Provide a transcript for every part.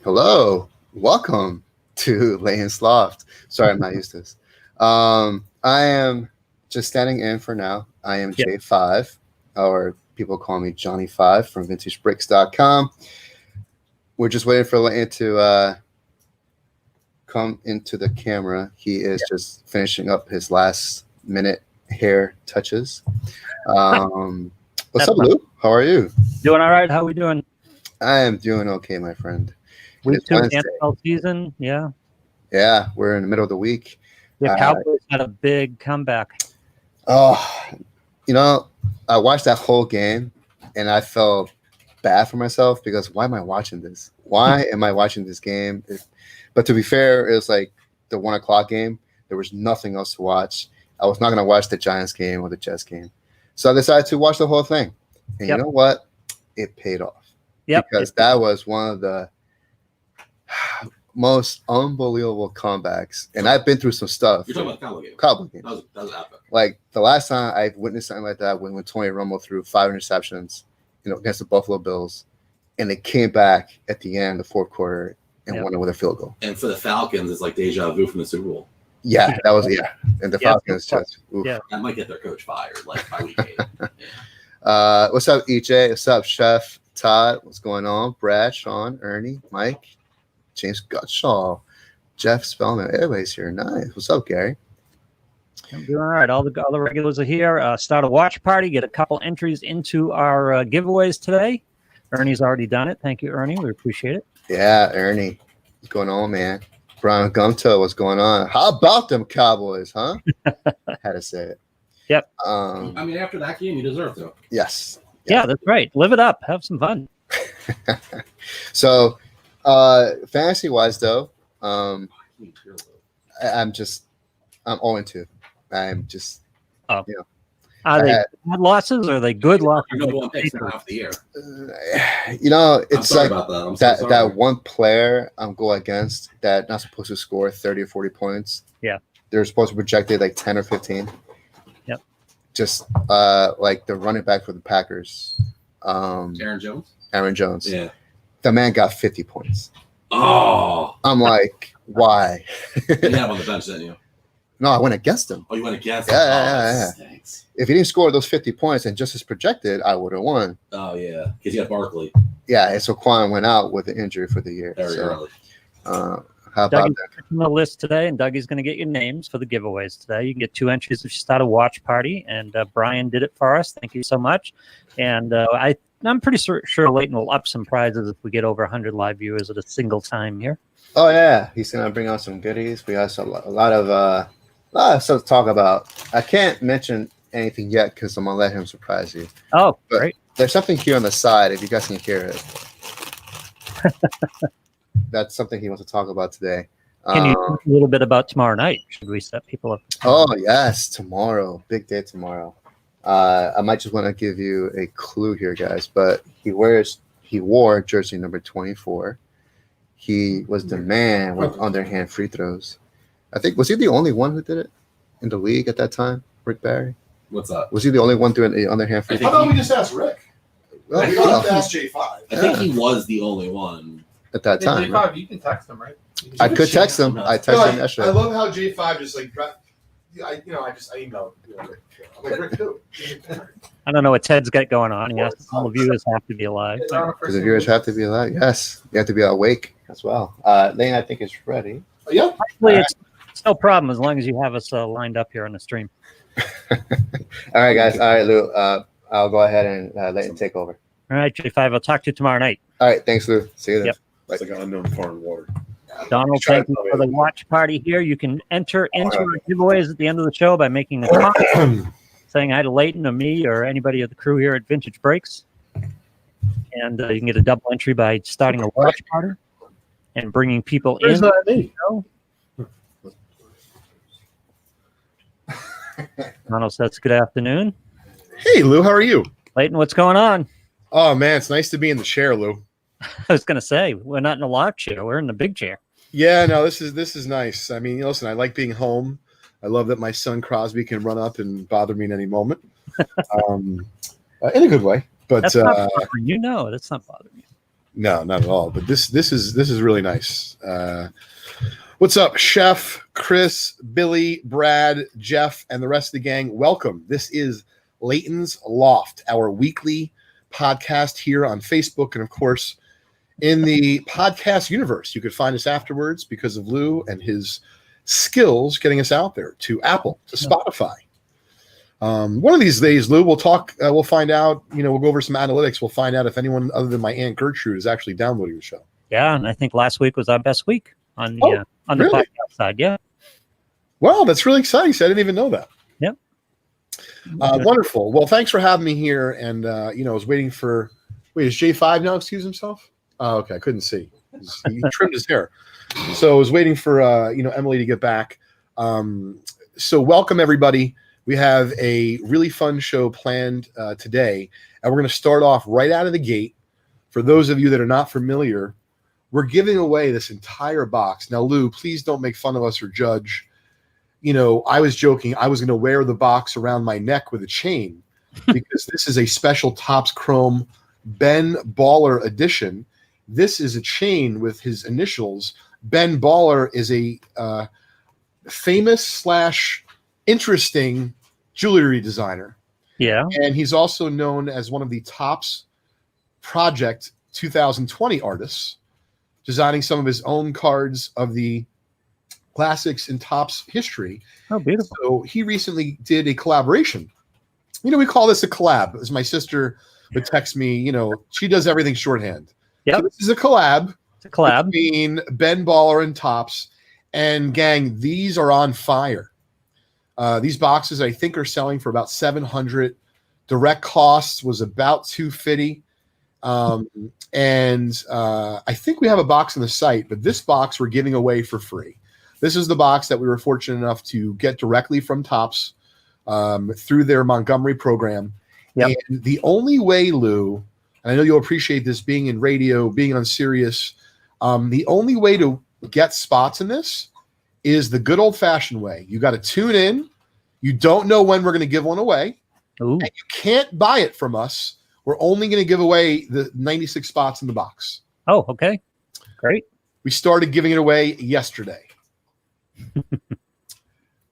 Hello, welcome to Leighton's Loft. Sorry, I'm not used to this. I am just standing in for now. I am J5, or people call me Johnny 5 from VintageBricks.com. We're just waiting for Leighton to come into the camera. He is just finishing up his last minute hair touches. What's up, Lou? How are you? Doing all right. How are we doing? I am doing okay, my friend. Week 2 NFL season, yeah. Yeah, we're in the middle of the week. The Cowboys had a big comeback. Oh, I watched that whole game, and I felt bad for myself because why am I watching this? Why am I watching this game? But to be fair, it was like the 1 o'clock game. There was nothing else to watch. I was not going to watch the Giants game or the Jets game. So I decided to watch the whole thing. And you know what? It paid off. Because that was one of the most unbelievable comebacks. And I've been through some stuff. You're talking about the Cowboy game. Cowboy game. That was epic. Like the last time I witnessed something like that when Tony Romo threw 5 interceptions, against the Buffalo Bills, and they came back at the end, the fourth quarter, and won it with a field goal. And for the Falcons, it's like deja vu from the Super Bowl. Yeah, that was And the Falcons just that might get their coach fired like by week 8. What's up, EJ? What's up, Chef Todd? What's going on? Brad, Sean, Ernie, Mike, James Gutshaw, Jeff Spellman. Everybody's here. Nice. What's up, Gary? I'm doing all right. All the regulars are here. Start a watch party. Get a couple entries into our giveaways today. Ernie's already done it. Thank you, Ernie. We appreciate it. Yeah, Ernie. What's going on, man? Brian Gumto, what's going on? How about them Cowboys, huh? Had to say it. Yep. I mean, after that game, you deserve to. Yes. Yeah, that's right. Live it up. Have some fun. So, fantasy-wise, though, I'm 0-2. I'm just, Are they bad losses or are they good losses? Your number one pick for half the year. It's like that one player I'm going against that not supposed to score 30 or 40 points. Yeah. They're supposed to project it like 10 or 15. Yep. Just like the running back for the Packers. Aaron Jones? Aaron Jones. Yeah. The man got 50 points. Oh. I'm like, why? You had him on the bench, didn't you? No, I went against him. Oh, you went against him? Yeah. If he didn't score those 50 points and just as projected, I would have won. Oh, yeah. Because you got Barkley. Yeah, and so Quan went out with an injury for the year. Very early. How about that? On the list today, and Dougie's going to get your names for the giveaways today. You can get 2 entries if you start a watch party, and Brian did it for us. Thank you so much. And I'm pretty sure Leighton will up some prizes if we get over 100 live viewers at a single time here. Oh, yeah. He's going to bring out some goodies. We got a lot of stuff to talk about. I can't mention anything yet because I'm going to let him surprise you. Oh, but great. There's something here on the side if you guys can hear it. That's something he wants to talk about today. Can you talk a little bit about tomorrow night? Should we set people up? Oh, yes. Tomorrow. Big day tomorrow. I might just want to give you a clue here, guys, but he wore jersey number 24. He was the man with underhand free throws. I think, was he the only one who did it in the league at that time, Rick Barry? What's up? Was he the only one doing the underhand free throws? I thought we just asked Rick. We don't have to ask J5. I think he was the only one. At that time. J5, right? You can text him, right? I could text him. I texted him yesterday. I love how J5 just like, I emailed Rick. I'm like, Rick, too. I don't know what Ted's got going on. Yes, all the viewers have to be alive. Because the viewers have to be alive. Yes. You have to be awake as well. Lane, I think, is ready. Oh, yeah. Actually, it's no problem as long as you have us lined up here on the stream. All right, guys. All right, Lou. I'll go ahead and let him take over. All right, J5. I'll talk to you tomorrow night. All right. Thanks, Lou. See you then. Yep. It's like an unknown foreign water. Donald, thank you for the watch party here. You can enter into our giveaways at the end of the show by making a comment, saying hi to Leighton or me or anybody of the crew here at Vintage Breaks. And you can get a double entry by starting a watch party and bringing people in. Donald says good afternoon. Hey, Lou, how are you? Leighton, what's going on? Oh, man, it's nice to be in the chair, Lou. I was going to say, we're not in the loft chair. We're in the big chair. Yeah, no, this is nice. I mean, listen, I like being home. I love that my son Crosby can run up and bother me at any moment, in a good way. But that's not bothering you. No, that's not bothering you. No, not at all. But this is really nice. What's up, Chef, Chris, Billy, Brad, Jeff, and the rest of the gang? Welcome. This is Leighton's Loft, our weekly podcast here on Facebook, and of course, in the podcast universe. You could find us afterwards because of Lou and his skills getting us out there to Apple, to Spotify. One of these days, Lou, we'll talk. We'll find out. We'll go over some analytics. We'll find out if anyone other than my Aunt Gertrude is actually downloading the show. Yeah, and I think last week was our best week on the really? podcast side. Yeah. Wow, that's really exciting. So I didn't even know that. Yep. Wonderful. Well, thanks for having me here. And I was waiting for. Wait, is J5 now excuse himself? Oh, okay. I couldn't see. He trimmed his hair, so I was waiting for Emily to get back. So welcome everybody. We have a really fun show planned today, and we're going to start off right out of the gate. For those of you that are not familiar, we're giving away this entire box. Now, Lou, please don't make fun of us or judge. I was joking. I was going to wear the box around my neck with a chain because this is a special Topps Chrome Ben Baller edition. This is a chain with his initials. Ben Baller is a famous / interesting jewelry designer. Yeah. And he's also known as one of the Topps Project 2020 artists, designing some of his own cards of the classics in Topps history. Oh, beautiful. So he recently did a collaboration. We call this a collab, as my sister would text me. She does everything shorthand. Yep. So this is a collab. It's a collab between Ben Baller and Topps. And gang, these are on fire. These boxes, I think, are selling for about $700. Direct costs was about $250. And I think we have a box on the site, but this box we're giving away for free. This is the box that we were fortunate enough to get directly from Topps through their Montgomery program. Yep. And the only way, Lou, and I know you'll appreciate this being in radio, being on Sirius, the only way to get spots in this is the good old-fashioned way. You got to tune in. You don't know when we're going to give one away. Ooh. And you can't buy it from us. We're only going to give away the 96 spots in the box. Oh, okay. Great. We started giving it away yesterday.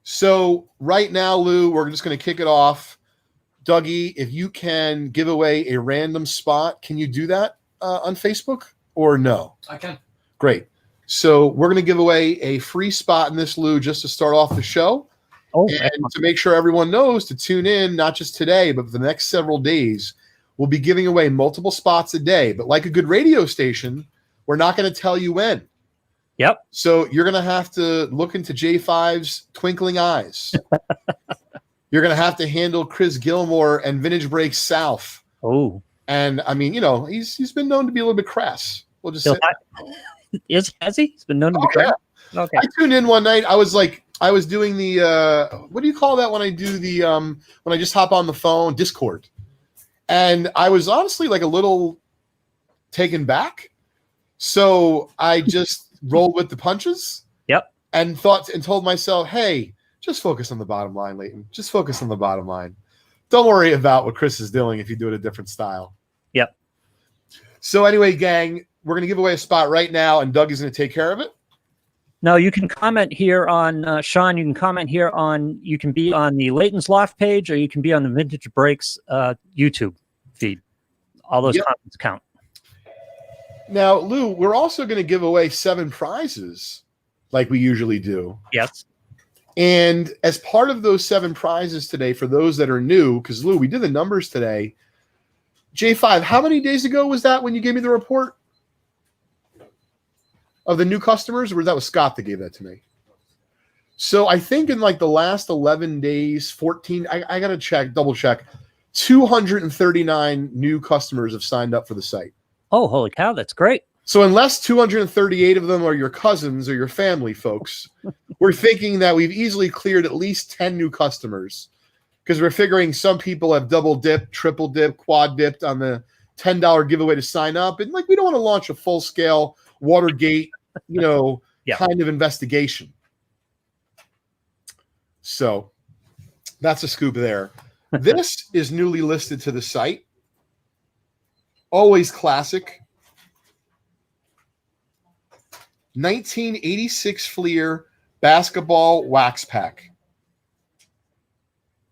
So right now, Lou, we're just going to kick it off. Dougie, if you can give away a random spot, can you do that on Facebook or no? I can. Great. So we're going to give away a free spot in this, Lou, just to start off the show. Oh, and excellent. to make sure everyone knows to tune in, not just today, but for the next several days, we'll be giving away multiple spots a day. But like a good radio station, we're not going to tell you when. Yep. So you're going to have to look into J5's twinkling eyes. You're going to have to handle Chris Gilmore and Vintage Break South. Oh. And I mean, he's been known to be a little bit crass. We'll just say. Has he? He's been known to be crass. Yeah. Okay. I tuned in one night. I was doing the what do you call that when I do the when I just hop on the phone, Discord. And I was honestly like a little taken back. So I just rolled with the punches. Yep. And told myself, hey, just focus on the bottom line, Leighton. Just focus on the bottom line. Don't worry about what Chris is doing if you do it a different style. Yep. So anyway, gang, we're going to give away a spot right now, and Doug is going to take care of it. No, you can comment here on Sean. You can comment here on. You can be on the Leighton's Loft page, or you can be on the Vintage Breaks YouTube feed. All those comments count. Now, Lou, we're also going to give away 7 prizes, like we usually do. Yes. And as part of those 7 prizes today, for those that are new, because Lou, we did the numbers today. J5, how many days ago was that when you gave me the report of the new customers, or that was Scott that gave that to me? So I think in like the last 11 days, 14, I got to double check, 239 new customers have signed up for the site. Oh, holy cow, that's great. So unless 238 of them are your cousins or your family folks, we're thinking that we've easily cleared at least 10 new customers, because we're figuring some people have double dipped, triple dipped, quad dipped on the $10 giveaway to sign up. And like, we don't want to launch a full scale Watergate, kind of investigation. So that's a scoop there. This is newly listed to the site. Always classic. 1986 Fleer basketball wax pack.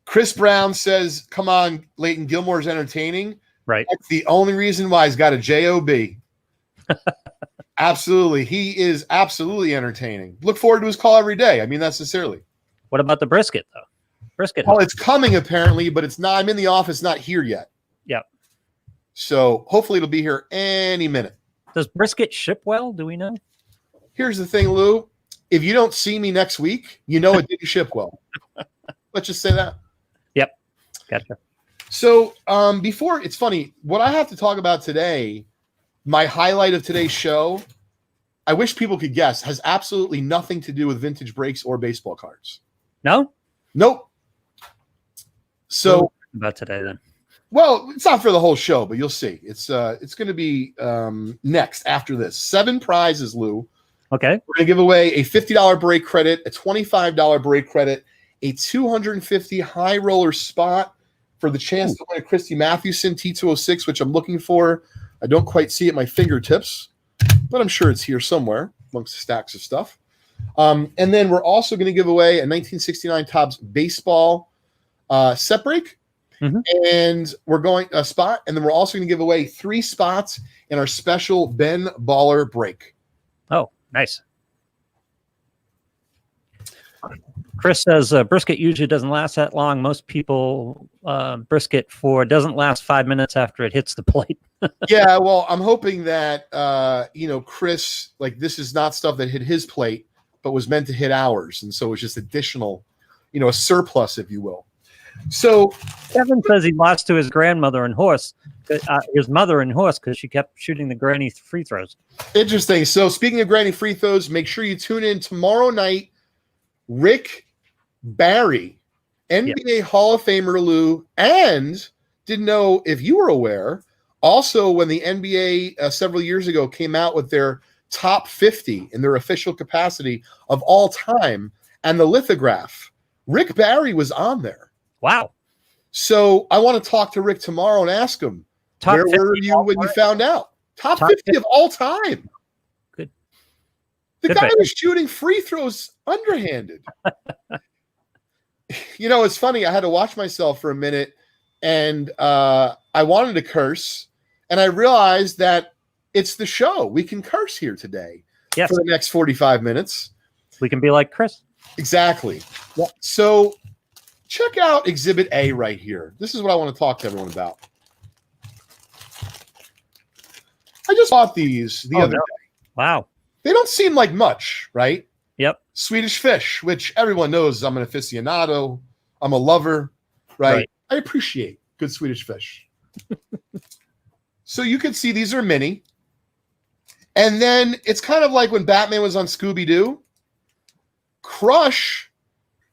Chris Brown says, come on, Leighton, Gilmore's entertaining. Right. That's the only reason why he's got a job. Absolutely. He is absolutely entertaining. Look forward to his call every day. I mean that sincerely. What about the brisket, though? Brisket. Well, it's coming apparently, but it's not. I'm in the office, not here yet. Yep. So hopefully it'll be here any minute. Does brisket ship well? Do we know? Here's the thing, Lou. If you don't see me next week, you know it didn't ship well. Let's just say that. Yep. Gotcha. So before, it's funny, what I have to talk about today, my highlight of today's show, I wish people could guess, has absolutely nothing to do with vintage breaks or baseball cards. No? Nope. So about today then. Well, it's not for the whole show, but you'll see. It's going to be next after this. 7 prizes, Lou. Okay. We're going to give away a $50 break credit, a $25 break credit, a $250 high roller spot for the chance to win a Christy Mathewson T206, which I'm looking for. I don't quite see it at my fingertips, but I'm sure it's here somewhere amongst the stacks of stuff. And then we're also going to give away a 1969 Topps baseball set break. Mm-hmm. And we're going a spot, and then we're also going to give away 3 spots in our special Ben Baller break. Oh, nice. Chris says brisket usually doesn't last that long. Most people brisket doesn't last 5 minutes after it hits the plate. Yeah, well, I'm hoping that Chris, like, this is not stuff that hit his plate, but was meant to hit ours, and so it's just additional, a surplus, if you will. So Kevin says he lost to his grandmother and horse, his mother and horse, because she kept shooting the granny free throws. Interesting. So speaking of granny free throws, make sure you tune in tomorrow night. Rick Barry, NBA Hall of Famer, Lou, and didn't know if you were aware, also when the NBA several years ago came out with their top 50 in their official capacity of all time and the lithograph, Rick Barry was on there. Wow. So I want to talk to Rick tomorrow and ask him, where were you when you found out? Top 50 of all time. Good. The guy was shooting free throws underhanded. It's funny. I had to watch myself for a minute, and I wanted to curse, and I realized that it's the show. We can curse here today for the next 45 minutes. We can be like Chris. Exactly. Yeah. So check out Exhibit A right here. This is what I want to talk to everyone about. I just bought these the other day. Wow. They don't seem like much, right? Yep. Swedish fish, which everyone knows I'm an aficionado. I'm a lover, right? I appreciate good Swedish fish. So you can see these are mini. And then it's kind of like when Batman was on Scooby-Doo. Crush,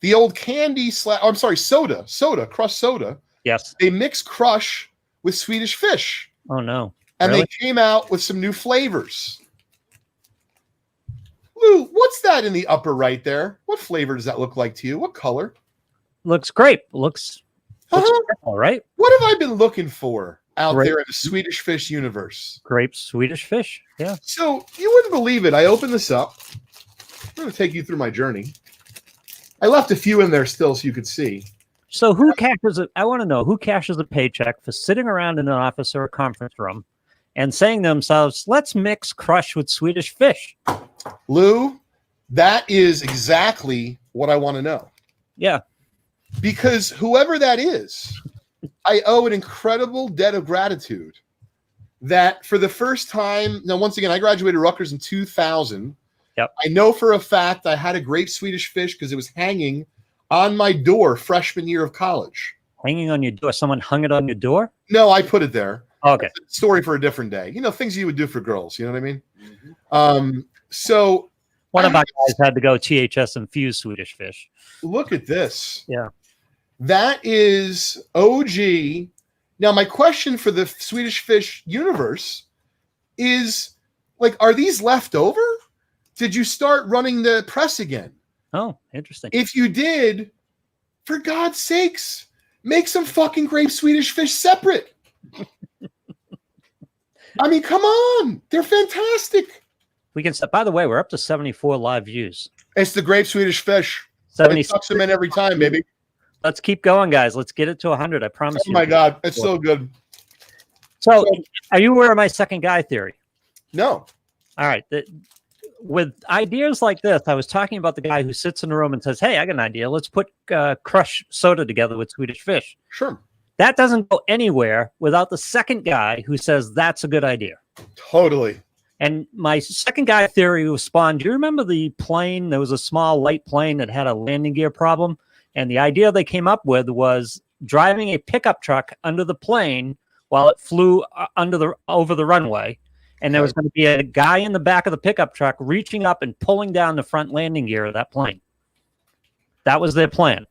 the old candy soda, crushed soda. Yes. They mix Crush with Swedish fish. Oh, no. And really? They came out with some new flavors. Lou, what's that in the upper right there? What flavor does that look like to you? What color? Looks grape. Looks all right. What have I been looking for out there in the Swedish fish universe? Grape Swedish fish. Yeah. So you wouldn't believe it. I opened this up. I'm going to take you through my journey. I left a few in there still so you could see. So who cashes it? I want to know who cashes a paycheck for sitting around in an office or a conference room and saying to themselves, let's mix Crush with Swedish fish. Lou, that is exactly what I want to know. Yeah. Because whoever that is, I owe an incredible debt of gratitude that for the first time, now once again, I graduated Rutgers in 2000. Yep. I know for a fact I had a great Swedish fish because it was hanging on my door freshman year of college. Hanging on your door? Someone hung it on your door? No, I put it there. Okay. Story for a different day. Things you would do for girls. You know what I mean? Mm-hmm. So one of our guys had to go THS infused Swedish fish. Look at this. Yeah. That is OG. Now, my question for the Swedish fish universe is, are these left over? Did you start running the press again? Oh, interesting. If you did, for God's sakes, make some fucking grape Swedish fish separate. I mean, come on. They're fantastic. We can. By the way, we're up to 74 live views. It's the great Swedish fish. 70. It sucks them in every time, baby. Let's keep going, guys. Let's get it to 100. I promise you. Oh my God, it's so good. So, are you aware of my second guy theory? No. All right. With ideas like this, I was talking about the guy who sits in the room and says, "Hey, I got an idea. Let's put crushed soda together with Swedish fish." Sure. That doesn't go anywhere without the second guy who says that's a good idea. Totally. And my second guy theory was spawned. Do you remember the plane? There was a small light plane that had a landing gear problem. And the idea they came up with was driving a pickup truck under the plane while it flew over the runway. And there was going to be a guy in the back of the pickup truck reaching up and pulling down the front landing gear of that plane. That was their plan.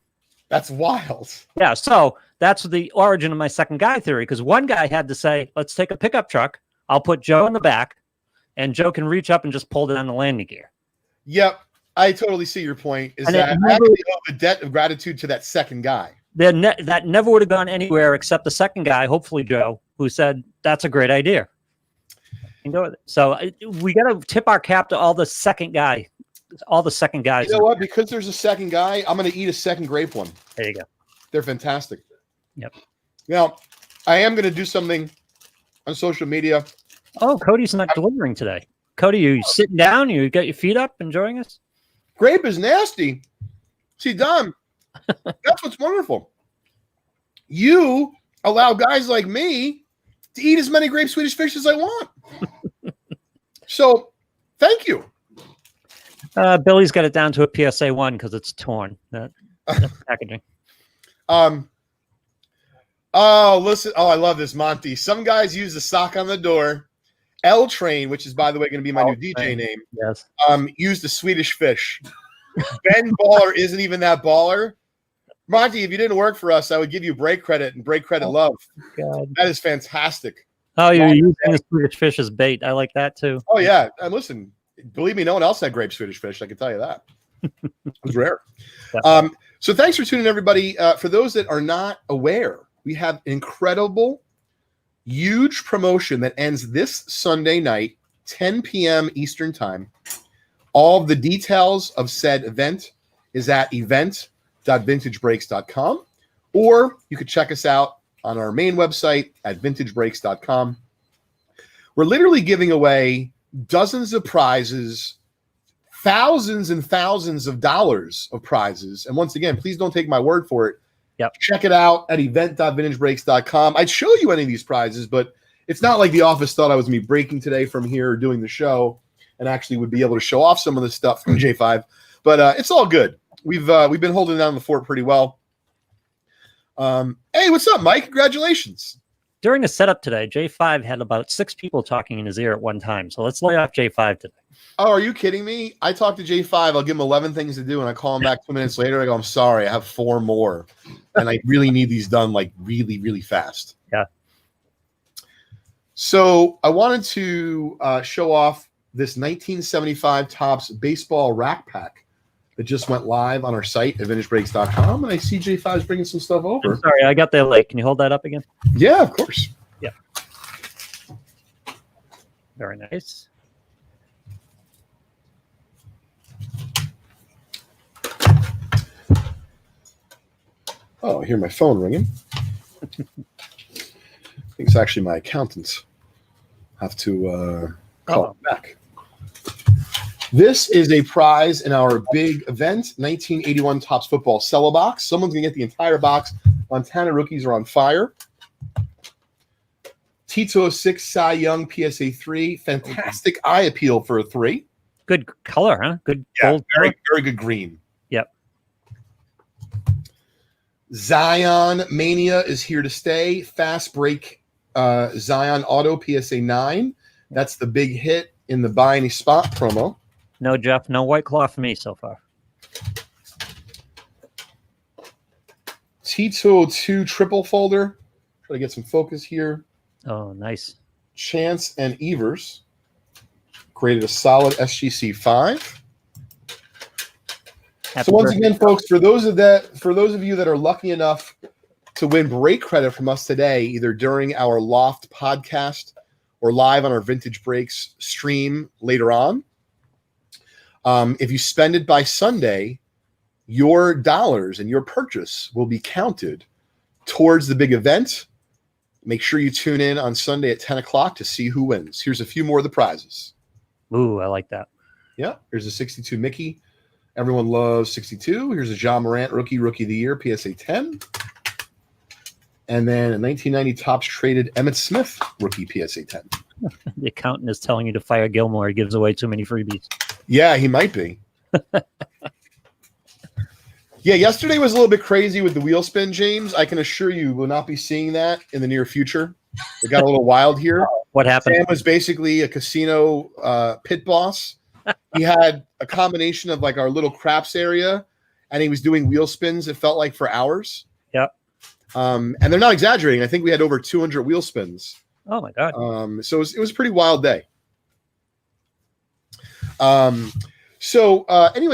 That's wild. Yeah, so that's the origin of my second guy theory, because one guy had to say, let's take a pickup truck. I'll put Joe in the back, and Joe can reach up and just pull down the landing gear. Yep. I totally see your point. Is And that it never- actually owe a debt of gratitude to that second guy? That never would have gone anywhere except the second guy, hopefully Joe, who said, that's a great idea. You know, so we got to tip our cap to all the second guys. You know what? Because there's a second guy, I'm going to eat a second grape one. There you go. They're fantastic. Yep. Now, I am going to do something on social media. Oh, Cody's not delivering today. Cody, you sitting down? You got your feet up, enjoying us? Grape is nasty. See, Don, that's what's wonderful. You allow guys like me to eat as many grape Swedish fish as I want. So, thank you. Billy's got it down to a PSA 1 because it's torn. That's packaging. Oh, listen. Oh, I love this, Monty. Some guys use the sock on the door. L Train, which is, by the way, going to be my new DJ name. Yes. Used the Swedish fish. Ben Baller isn't even that baller. Monty, if you didn't work for us, I would give you break credit and break credit love. God. That is fantastic. Oh, you're using the Swedish fish as bait. I like that too. Oh, yeah. And listen, believe me, no one else had grape Swedish fish. I can tell you that. It was rare. So thanks for tuning in, everybody. For those that are not aware, we have an incredible, huge promotion that ends this Sunday night, 10 p.m. Eastern Time. All of the details of said event is at event.vintagebreaks.com, or you could check us out on our main website at vintagebreaks.com. We're literally giving away dozens of prizes, thousands and thousands of dollars of prizes. And once again, please don't take my word for it. Yep. Check it out at event.vintagebreaks.com. I'd show you any of these prizes, but it's not like the office thought I was going to be breaking today from here or doing the show and actually would be able to show off some of the stuff from J5. But it's all good. We've been holding down the fort pretty well. Hey, what's up, Mike? Congratulations. During the setup today, J5 had about 6 people talking in his ear at one time. So let's lay off J5 today. Oh, are you kidding me? I talked to J5. I'll give him 11 things to do, and I call him back 2 minutes later. I go, I'm sorry, I have 4 more, and I really need these done like really, really fast. Yeah. So I wanted to show off this 1975 Topps baseball rack pack that just went live on our site at vintagebreaks.com, and I see J5 is bringing some stuff over. I'm sorry, I got there late. Can you hold that up again? Yeah, of course. Yeah. Very nice. Oh, I hear my phone ringing. I think it's actually my accountant. Have to call it back. This is a prize in our big event, 1981 Topps Football Cello Box. Someone's going to get the entire box. Montana rookies are on fire. Tito 6 Cy Young PSA 3. Fantastic eye appeal for a 3. Good color, huh? Good Yeah, gold. very, very good green. Yep. Zion Mania is here to stay. Fast break Zion Auto PSA 9. That's the big hit in the Buy Any Spot promo. No, Jeff, no White Claw for me so far. T202 triple folder. Try to get some focus here. Oh, nice. Chance and Evers created a solid SGC 5. So once again, folks, for those of you that are lucky enough to win break credit from us today, either during our Loft podcast or live on our Vintage Breaks stream later on, If you spend it by Sunday, your dollars and your purchase will be counted towards the big event. Make sure you tune in on Sunday at 10 o'clock to see who wins. Here's a few more of the prizes. Ooh, I like that. Yeah, here's a 62 Mickey. Everyone loves 62. Here's a John Morant rookie of the year, PSA 10. And then a 1990 Topps traded Emmitt Smith rookie PSA 10. The accountant is telling you to fire Gilmore. He gives away too many freebies. Yeah, he might be. Yeah, yesterday was a little bit crazy with the wheel spin, James. I can assure you we'll not be seeing that in the near future. It got a little wild here. What happened? Sam was basically a casino pit boss. He had a combination of like our little craps area, and he was doing wheel spins, it felt like, for hours. Yep. And they're not exaggerating. I think we had over 200 wheel spins. Oh, my God. So it was a pretty wild day. Anyway,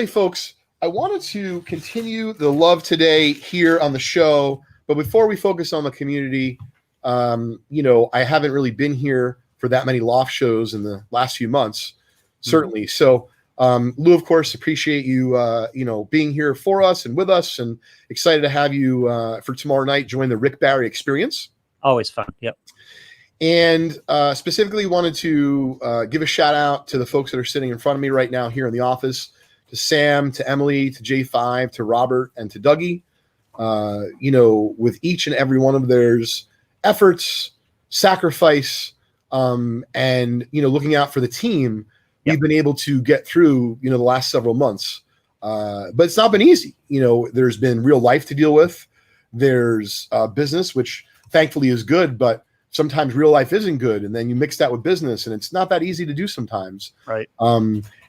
folks, I wanted to continue the love today here on the show. But before we focus on the community, I haven't really been here for that many Loft shows in the last few months, certainly. Mm-hmm. So, Lou, of course, appreciate you, being here for us and with us, and excited to have you for tomorrow night join the Rick Barry experience. Always fun. Yep. And specifically wanted to give a shout out to the folks that are sitting in front of me right now here in the office, to Sam, to Emily, to J5, to Robert, and to Dougie. With each and every one of theirs efforts, sacrifice, and looking out for the team, we've been able to get through the last several months. But it's not been easy. There's been real life to deal with. There's business, which thankfully is good, but sometimes real life isn't good, and then you mix that with business, and it's not that easy to do sometimes. Right.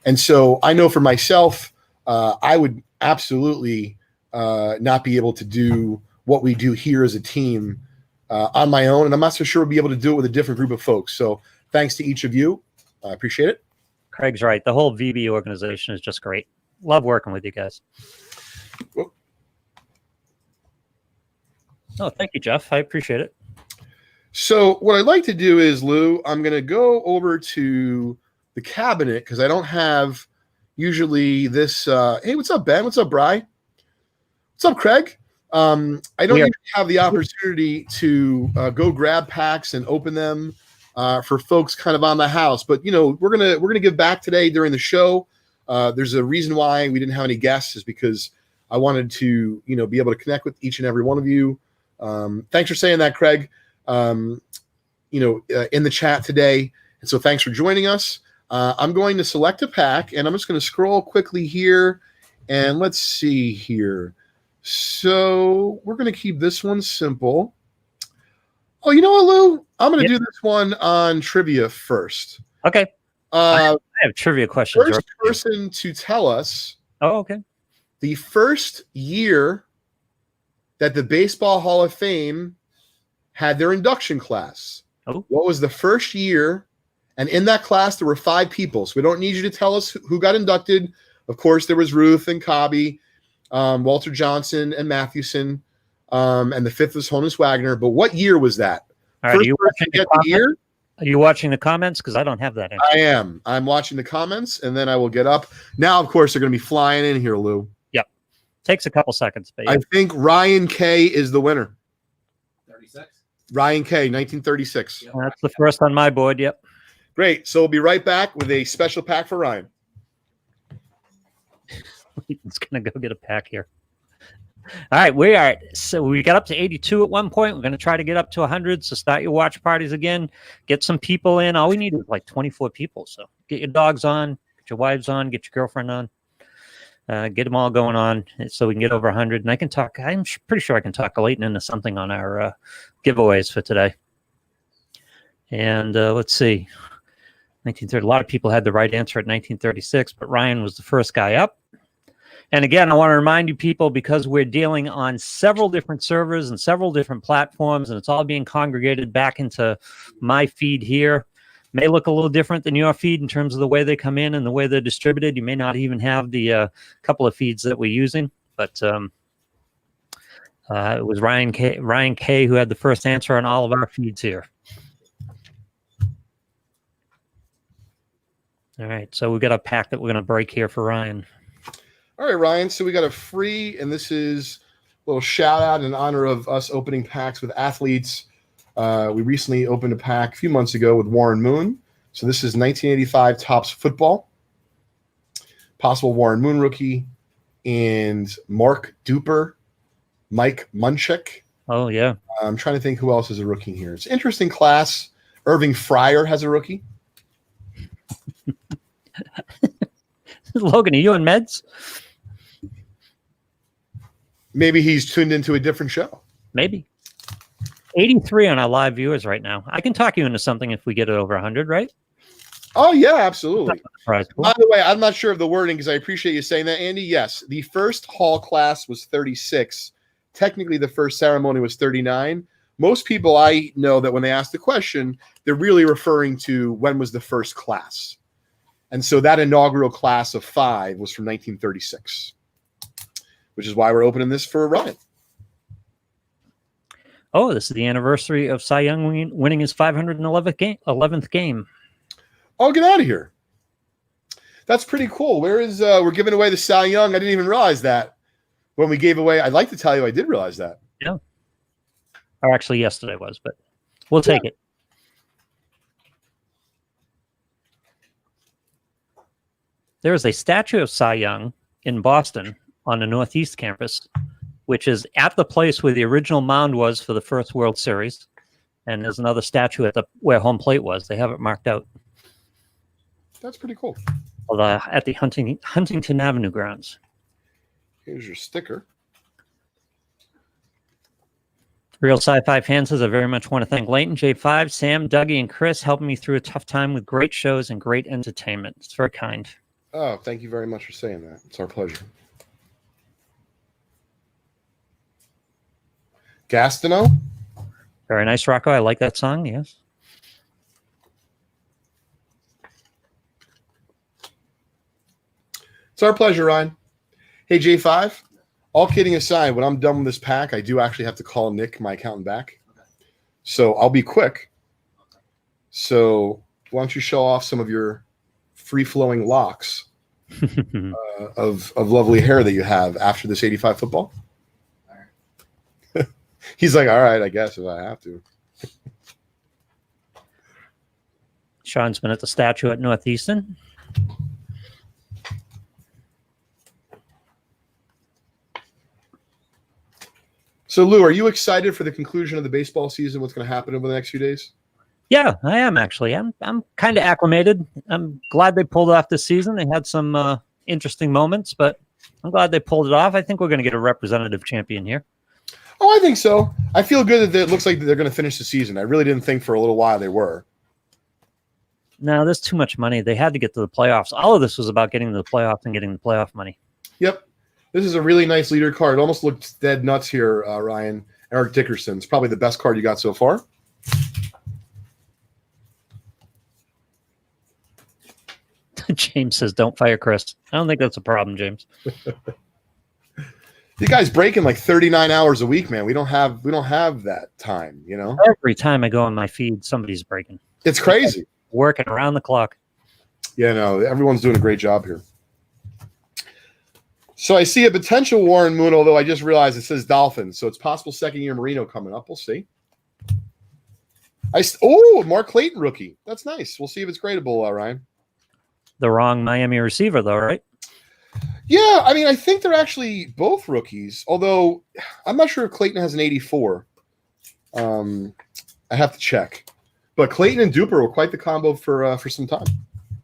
And so I know for myself, I would absolutely not be able to do what we do here as a team on my own, and I'm not so sure we'll be able to do it with a different group of folks. So thanks to each of you. I appreciate it. Craig's right. The whole VB organization is just great. Love working with you guys. Well, oh, thank you, Jeff. I appreciate it. So what I'd like to do is, Lou, I'm going to go over to the cabinet because I don't have usually this. Hey, what's up, Ben? What's up, Bri? What's up, Craig? I don't usually have the opportunity to go grab packs and open them for folks kind of on the house, but we're gonna give back today during the show. There's a reason why we didn't have any guests, is because I wanted to be able to connect with each and every one of you. Thanks for saying that, Craig. In the chat today, and so thanks for joining us. I'm going to select a pack, and I'm just going to scroll quickly here, and let's see here. So we're going to keep this one simple. Oh, you know what, Lou? I'm going to do this one on trivia first. Okay. I have trivia questions. First person to tell us. Oh, okay. The first year that the Baseball Hall of Fame had their induction class. Oh. What was the first year? And in that class, there were 5 people. So we don't need you to tell us who got inducted. Of course, there was Ruth and Cobby, Walter Johnson and Mathewson, and the 5th was Honus Wagner. But what year was that? All right, year? Are you watching the comments? Because I don't have that. I am. I'm watching the comments, and then I will get up. Now, of course, they're going to be flying in here, Lou. Yep. Takes a couple seconds. But I think Ryan K is the winner. 36. Ryan K, 1936. Yep. That's the first on my board. Yep. Great. So we'll be right back with a special pack for Ryan. It's going to go get a pack here. All right, so we got up to 82 at one point. We're going to try to get up to 100. So start your watch parties again. Get some people in. All we need is like 24 people. So get your dogs on, get your wives on, get your girlfriend on. Get them all going on so we can get over 100. And I can talk. I'm pretty sure I can talk Leighton into something on our giveaways for today. And let's see. 1930. A lot of people had the right answer at 1936, but Ryan was the first guy up. And again, I want to remind you people, because we're dealing on several different servers and several different platforms, and it's all being congregated back into my feed here. May look a little different than your feed in terms of the way they come in and the way they're distributed. You may not even have the couple of feeds that we're using, but it was Ryan K who had the first answer on all of our feeds here. All right, so we got a pack that we're going to break here for Ryan. All right, Ryan. So we got a free, and this is a little shout out in honor of us opening packs with athletes. We recently opened a pack a few months ago with Warren Moon. So this is 1985 Topps Football. Possible Warren Moon rookie. And Mark Duper, Mike Munchak. Oh, yeah. I'm trying to think who else is a rookie here. It's an interesting class. Irving Fryer has a rookie. Logan, are you on meds? Maybe he's tuned into a different show. Maybe. 83 on our live viewers right now. I can talk you into something if we get it over 100, right? Oh, yeah, absolutely. By the way, I'm not sure of the wording because I appreciate you saying that, Andy. Yes, the first hall class was 36. Technically, the first ceremony was 39. Most people I know that when they ask the question, they're really referring to when was the first class. And so that inaugural class of 5 was from 1936, which is why we're opening this for Ryan. Oh, this is the anniversary of Cy Young winning his 511th game. Oh, get out of here. That's pretty cool. Where is we're giving away the Cy Young? I didn't even realize that when we gave away. I'd like to tell you I did realize that. Yeah. Or actually yesterday was, but we'll take it. There is a statue of Cy Young in Boston on the Northeast campus, which is at the place where the original mound was for the first World Series. And there's another statue at where home plate was. They have it marked out. That's pretty cool. At the Huntington Avenue grounds. Here's your sticker. Real Sci-Fi fans says I very much want to thank Leighton, J5, Sam, Dougie, and Chris helping me through a tough time with great shows and great entertainment. It's very kind. Oh, thank you very much for saying that. It's our pleasure. Gastineau? Very nice, Rocco. I like that song, yes. It's our pleasure, Ryan. Hey, J5, all kidding aside, when I'm done with this pack, I do actually have to call Nick, my accountant, back. So I'll be quick. So why don't you show off some of your free-flowing locks of lovely hair that you have after this 85 football? He's like, all right, I guess if I have to. Sean's been at the statue at Northeastern. So, Lou, are you excited for the conclusion of the baseball season? What's going to happen over the next few days? Yeah, I am actually. I'm kind of acclimated. I'm glad they pulled off this season. They had some interesting moments, but I'm glad they pulled it off. I think we're going to get a representative champion here. Oh, I think so. I feel good that it looks like they're going to finish the season. I really didn't think for a little while they were. No, there's too much money. They had to get to the playoffs. All of this was about getting to the playoffs and getting the playoff money. Yep. This is a really nice leader card. It almost looks dead nuts here, Ryan. Eric Dickerson's probably the best card you got so far. James says, don't fire Chris. I don't think that's a problem, James. You guys breaking like 39 hours a week, man. We don't have that time, you know? Every time I go on my feed, somebody's breaking. It's crazy. Working around the clock. Yeah, no, everyone's doing a great job here. So I see a potential Warren Moon, although I just realized it says Dolphins. So it's possible second-year Marino coming up. We'll see. Mark Leighton rookie. That's nice. We'll see if it's gradable, Ryan. The wrong Miami receiver, though, right? Yeah, I mean, I think they're actually both rookies, although I'm not sure if Clayton has an 84. I have to check. But Clayton and Duper were quite the combo for some time.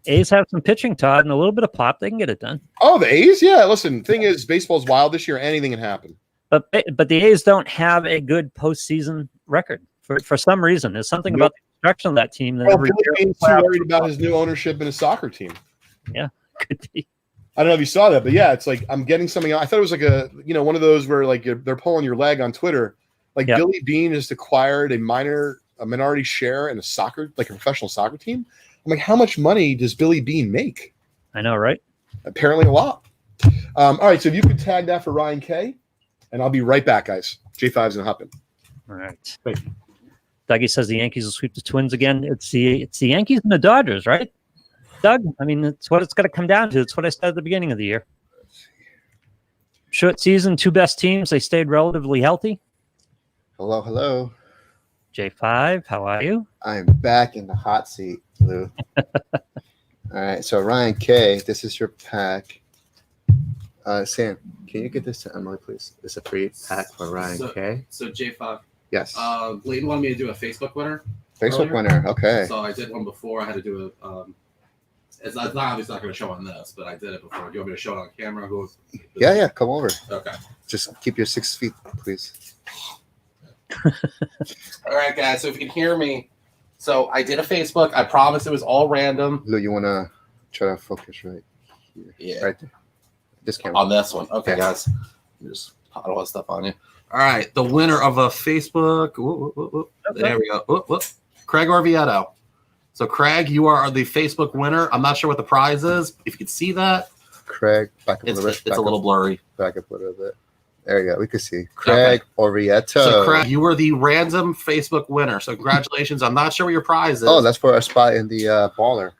A's have some pitching, Todd, and a little bit of pop. They can get it done. Oh, the A's? Yeah, listen, thing is, baseball's wild this year. Anything can happen. But the A's don't have a good postseason record for some reason. There's something about the construction of that team. That Billy Beane's too worried about his new ownership in his soccer team. Yeah, could be. I don't know if you saw that, but yeah, it's like I'm getting something. I thought it was like one of those where like they're pulling your leg on Twitter. Like Yep. Billy Beane has acquired a minority share in a professional soccer team. I'm like, how much money does Billy Beane make? I know, right? Apparently a lot. All right, so if you could tag that for Ryan K, and I'll be right back, guys. J5's gonna hop in. All right. Thank you. Dougie says the Yankees will sweep the Twins again. It's the Yankees and the Dodgers, right? Doug. I mean, it's what it's going to come down to. It's what I said at the beginning of the year. Short season, 2 best teams. They stayed relatively healthy. Hello, hello. J5, how are you? I'm back in the hot seat, Lou. All right, so Ryan K, this is your pack. Sam, can you get this to Emily, please? It's a free pack for Ryan K. So J5. Yes. Leighton wanted me to do a Facebook winner. Facebook winner, okay. So I did one before. I had to do a. It's not obviously not going to show on this, but I did it before. Do you want me to show it on camera? Yeah, come over. Okay. Just keep your 6 feet, please. All right, guys. So if you can hear me, so I did a Facebook. I promise it was all random. Lou, you want to try to focus right here? Yeah. Right there. This camera. On this one. Okay, guys. Just pot all that stuff on you. All right. The winner of a Facebook. There we go. Craig Orvieto. So, Craig, you are the Facebook winner. I'm not sure what the prize is. If you could see that. Craig, back up a little bit. It's a little blurry. Back up a little bit. There you go. We can see. Craig Orvieto. So, Craig, you were the random Facebook winner. So, congratulations. I'm not sure what your prize is. Oh, that's for a spot in the baller.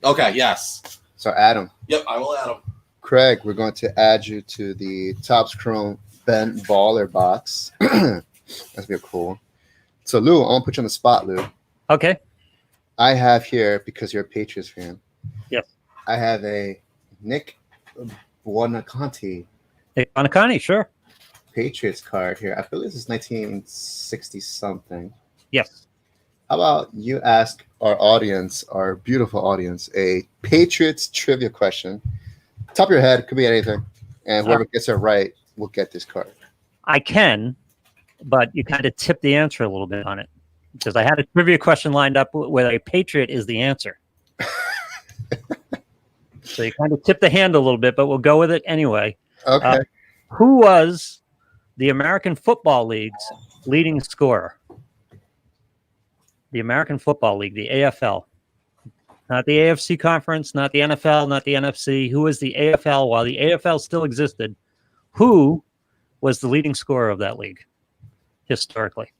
Okay, yes. So, Adam. Yep, I will add him. Craig, we're going to add you to the Topps Chrome Ben Baller box. That's be cool. So, Lou, I want to put you on the spot, Lou. Okay. I have here, because you're a Patriots fan. Yes. I have a Nick Buonaconti. Nick Buonaconti, sure. Patriots card here. I believe this is 1960 something. Yes. How about you ask our audience, our beautiful audience, a Patriots trivia question. Top of your head, could be anything. And whoever gets it right will get this card. I can, but you kind of tip the answer a little bit on it. Because I had a trivia question lined up where a Patriot is the answer. So you kind of tip the hand a little bit, but we'll go with it anyway. Okay. Who was the American Football League's leading scorer? The American Football League, the AFL. Not the AFC Conference, not the NFL, not the NFC. Who was the AFL while the AFL still existed? Who was the leading scorer of that league historically?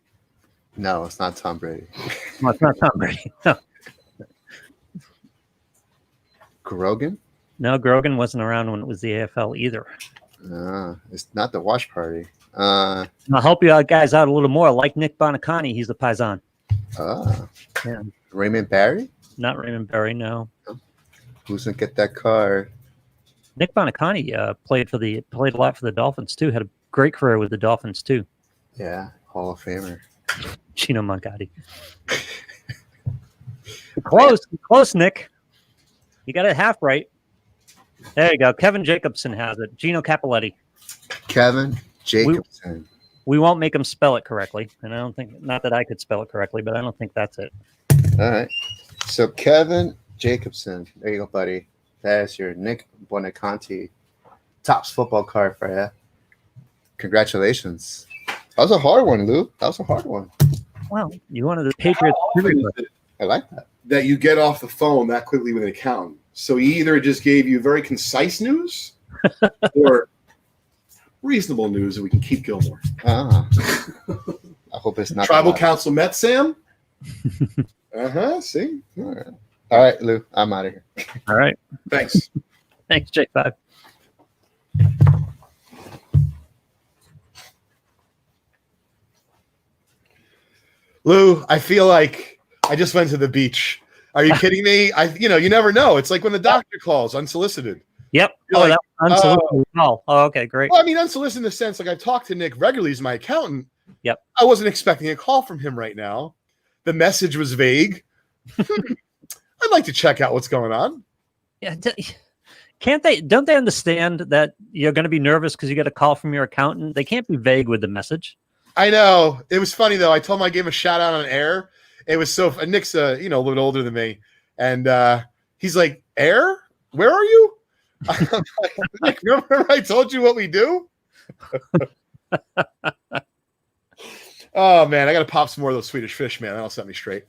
No, it's not Tom Brady. No, it's not Tom Brady. No. Grogan? No, Grogan wasn't around when it was the AFL either. It's not the Wash Party. I'll help you guys out a little more. Like Nick Buonaconti, he's a Paisan. Yeah. Raymond Barry? Not Raymond Barry, no. Who's gonna get that card? Nick Buonaconti played a lot for the Dolphins too. Had a great career with the Dolphins too. Yeah, Hall of Famer. Gino Moncati. Close, Nick. You got it half right. There you go. Kevin Jacobson has it. Gino Cappelletti. Kevin Jacobson. We won't make him spell it correctly. And I don't think, not that I could spell it correctly, but I don't think that's it. All right. So Kevin Jacobson. There you go, buddy. That's your Nick Buonaconti Topps football card for you. Congratulations. That was a hard one, Lou. That was a hard one. Well, you wanted the Patriots. I like that. That you get off the phone that quickly with an accountant. So he either just gave you very concise news or reasonable news that we can keep Gilmore. I hope it's not Tribal Council met Sam. See. All right, Lou. I'm out of here. All right. Thanks. Thanks, J5. Lou, I feel like I just went to the beach. Are you kidding me? You never know. It's like when the doctor calls unsolicited. Yep. You're like, that unsolicited call. Oh, okay, great. Well, I mean, unsolicited in the sense, like I talk to Nick regularly as my accountant. Yep. I wasn't expecting a call from him right now. The message was vague. I'd like to check out what's going on. Yeah. Don't they understand that you're going to be nervous because you get a call from your accountant? They can't be vague with the message. I know. It was funny though. I told him I gave him a shout out on air. It was so Nick's a little bit older than me. And he's like, Air? Where are you? I'm like, Nick, remember I told you what we do? Oh man, I gotta pop some more of those Swedish fish, man. That'll set me straight.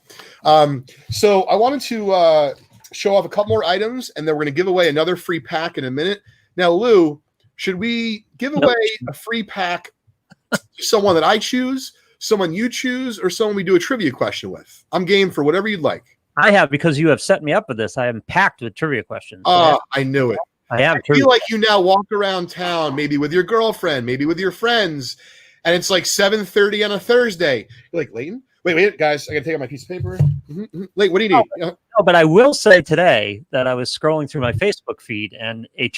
So I wanted to show off a couple more items, and then we're gonna give away another free pack in a minute. Now, Lou, should we give away a free pack to someone that I choose, someone you choose, or someone we do a trivia question with? I'm game for whatever you'd like. I have, because you have set me up with this. I am packed with trivia questions. Oh, I knew it. I have. I feel like you now walk around town, maybe with your girlfriend, maybe with your friends, and it's like 7:30 on a Thursday. You're like, Leighton, wait, guys, I gotta take out my piece of paper. Leighton, what do you need? No, but I will say today that I was scrolling through my Facebook feed, and it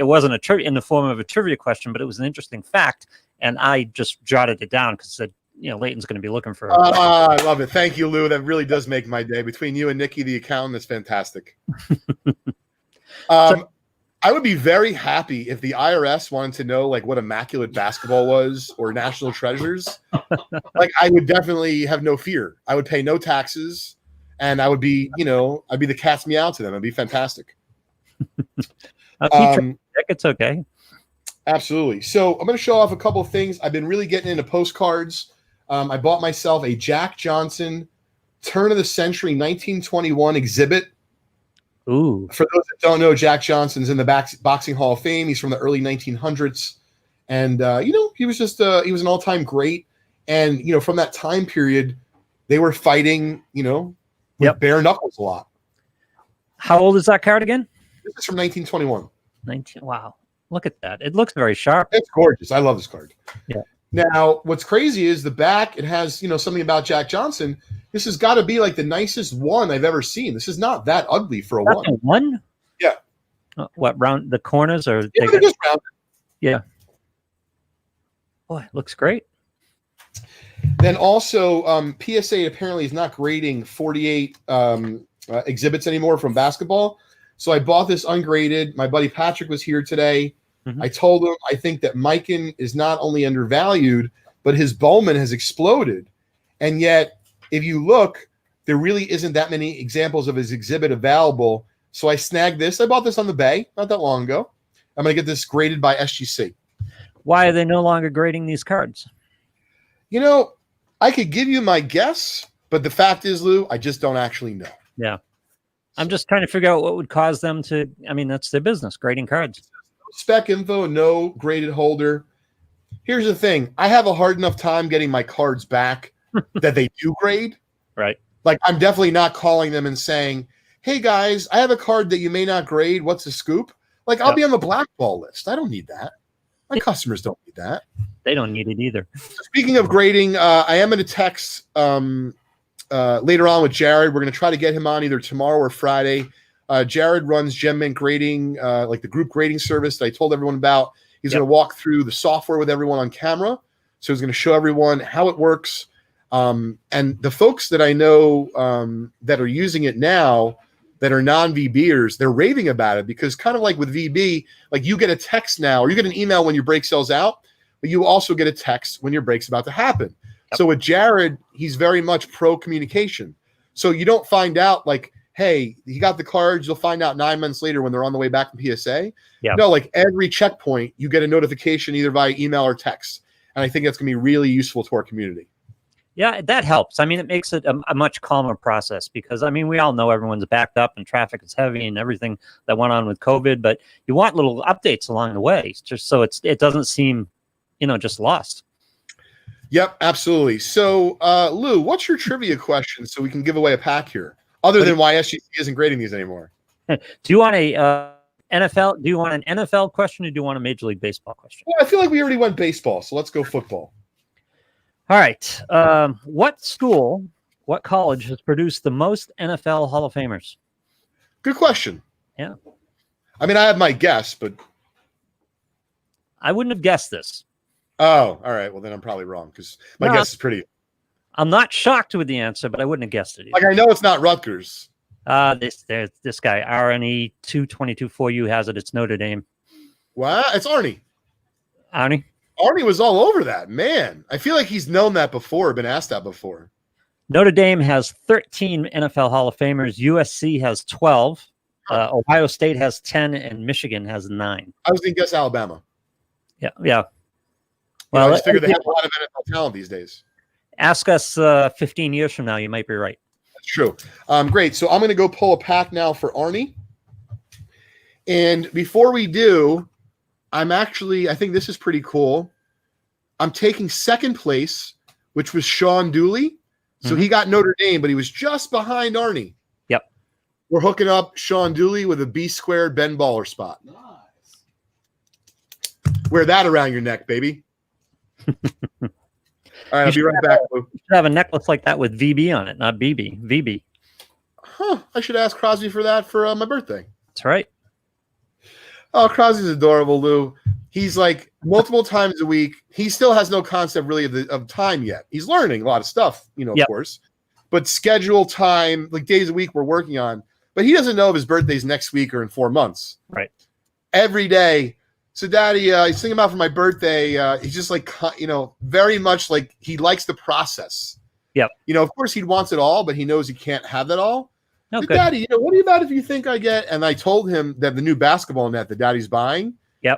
wasn't a trivia in the form of a trivia question, but it was an interesting fact, and I just jotted it down because it said, Leighton's going to be looking for. I love it. Thank you, Lou. That really does make my day. Between you and Nikki, the accountant, that's fantastic. I would be very happy if the IRS wanted to know like what immaculate basketball was or national treasures. Like I would definitely have no fear. I would pay no taxes, and I would be, I'd be the cat's meow to them. It'd be fantastic. It's okay. Absolutely. So I'm going to show off a couple of things. I've been really getting into postcards. I bought myself a Jack Johnson turn of the century 1921 exhibit. Ooh. For those that don't know, Jack Johnson's in the Boxing Hall of Fame. He's from the early 1900s. And, he was just he was an all-time great. And, from that time period, they were fighting, with bare knuckles a lot. How old is that card again? This is from 1921. Wow. Look at that. It looks very sharp. It's gorgeous. I love this card. Yeah. Now, what's crazy is the back, it has, something about Jack Johnson. This has got to be like the nicest one I've ever seen. This is not that ugly for a one. A one? Yeah. What, round the corners or? Yeah, they're just rounded. Yeah. Boy, it looks great. Then also, PSA apparently is not grading 48 exhibits anymore from basketball. So I bought this ungraded. My buddy Patrick was here today. Mm-hmm. I told him I think that Mikan is not only undervalued, but his Bowman has exploded. And yet, if you look, there really isn't that many examples of his exhibit available. So I snagged this. I bought this on the Bay not that long ago. I'm going to get this graded by SGC. Why are they no longer grading these cards? I could give you my guess, but the fact is, Lou, I just don't actually know. Yeah. I'm just trying to figure out what would cause them to, that's their business, grading cards. Spec info, no graded holder. Here's the thing. I have a hard enough time getting my cards back that they do grade. Right. Like, I'm definitely not calling them and saying, hey, guys, I have a card that you may not grade. What's the scoop? Like, I'll be on the blackball list. I don't need that. My customers don't need that. They don't need it either. Speaking of grading, I am going to text later on with Jared. We're going to try to get him on either tomorrow or Friday. Jared runs Gem Mint Grading, like the group grading service that I told everyone about. He's going to walk through the software with everyone on camera. So he's going to show everyone how it works. And the folks that I know that are using it now that are non-VBers, they're raving about it because kind of like with VB, like you get a text now or you get an email when your break sells out, but you also get a text when your break's about to happen. Yep. So with Jared, he's very much pro communication. So you don't find out like, hey, he got the cards. You'll find out 9 months later when they're on the way back from PSA. Yeah. No, like every checkpoint, you get a notification either via email or text. And I think that's going to be really useful to our community. Yeah, that helps. It makes it a much calmer process because, we all know everyone's backed up and traffic is heavy and everything that went on with COVID, but you want little updates along the way just so it doesn't seem, just lost. Yep, absolutely. So, Lou, what's your trivia question so we can give away a pack here? Other than why SGC isn't grading these anymore. Do you want a NFL? Do you want an NFL question or do you want a Major League Baseball question? Well, I feel like we already went baseball, so let's go football. All right. What college has produced the most NFL Hall of Famers? Good question. Yeah. I have my guess, but I wouldn't have guessed this. Oh, all right. Well, then I'm probably wrong because my guess is pretty. I'm not shocked with the answer, but I wouldn't have guessed it either. Like I know it's not Rutgers. This guy RNE 2224U has it. It's Notre Dame. Wow, it's Arnie. Arnie was all over that, man. I feel like he's known that before, been asked that before. Notre Dame has 13 NFL Hall of Famers. USC has 12. Ohio State has 10, and Michigan has 9. I was going to guess Alabama. Yeah. Well, I just figured they have a lot of NFL talent these days. Ask us 15 years from now. You might be right. That's true. Great. So I'm going to go pull a pack now for Arnie. And before we do, I think this is pretty cool. I'm taking second place, which was Sean Dooley. So he got Notre Dame, but he was just behind Arnie. Yep. We're hooking up Sean Dooley with a B squared Ben Baller spot. Nice. Wear that around your neck, baby. All right, I'll be right back, Lou. You should have a necklace like that with VB on it, not BB. VB. Huh, I should ask Crosby for that for my birthday. That's right. Oh, Crosby's adorable, Lou. He's like multiple times a week. He still has no concept really of time yet. He's learning a lot of stuff, of course. But schedule time, like days a week we're working on. But he doesn't know if his birthday's next week or in 4 months. Right. Every day. So, Daddy, he's thinking about for my birthday. He's just like, very much like he likes the process. Yep. Of course he wants it all, but he knows he can't have that all. No, So, good. Daddy, what are you about if you think I get? And I told him that the new basketball net that Daddy's buying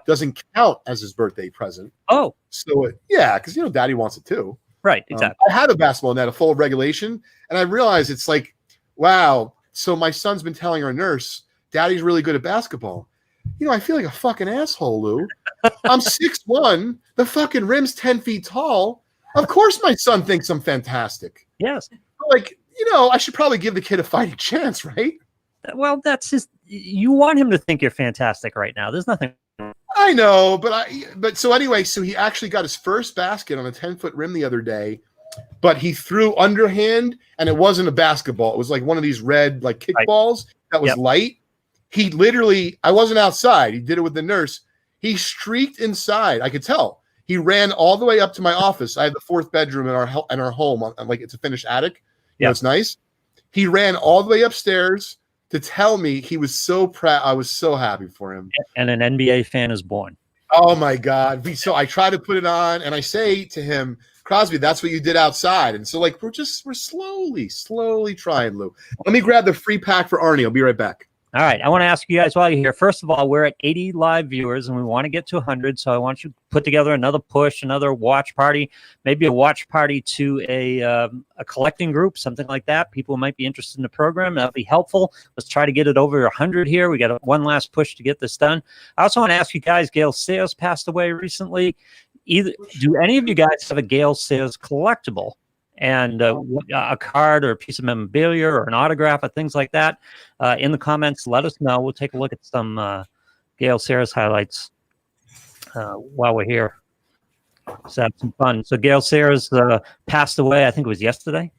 doesn't count as his birthday present. Oh. So, because, Daddy wants it too. Right, exactly. I had a basketball net, a full regulation, and I realized it's like, wow. So my son's been telling our nurse, Daddy's really good at basketball. I feel like a fucking asshole, Lou. I'm 6'1". The fucking rim's 10 feet tall. Of course my son thinks I'm fantastic. Yes. Like, I should probably give the kid a fighting chance, right? Well, that's just, you want him to think you're fantastic right now. There's nothing. I know, but so anyway, so he actually got his first basket on a 10-foot rim the other day, but he threw underhand, and it wasn't a basketball. It was like one of these red, like kickballs that was light. He literally, I wasn't outside. He did it with the nurse. He streaked inside. I could tell. He ran all the way up to my office. I have the 4th bedroom in our home. Like it's a finished attic. It's nice. He ran all the way upstairs to tell me he was so proud. I was so happy for him. And an NBA fan is born. Oh my God. So I try to put it on and I say to him, Crosby, that's what you did outside. And so like, we're slowly trying, Lou. Let me grab the free pack for Arnie. I'll be right back. All right. I want to ask you guys while you're here. First of all, we're at 80 live viewers and we want to get to 100. So I want you to put together another push, another watch party, maybe a watch party to a collecting group, something like that. People might be interested in the program. That'll be helpful. Let's try to get it over 100 here. We got one last push to get this done. I also want to ask you guys, Gail Sayers passed away recently. Do any of you guys have a Gail Sayers collectible? And a card or a piece of memorabilia or an autograph or things like that, in the comments, let us know. We'll take a look at some Gail Sayers highlights while we're here. Let's have some fun. So Gail Sayers passed away, I think it was yesterday,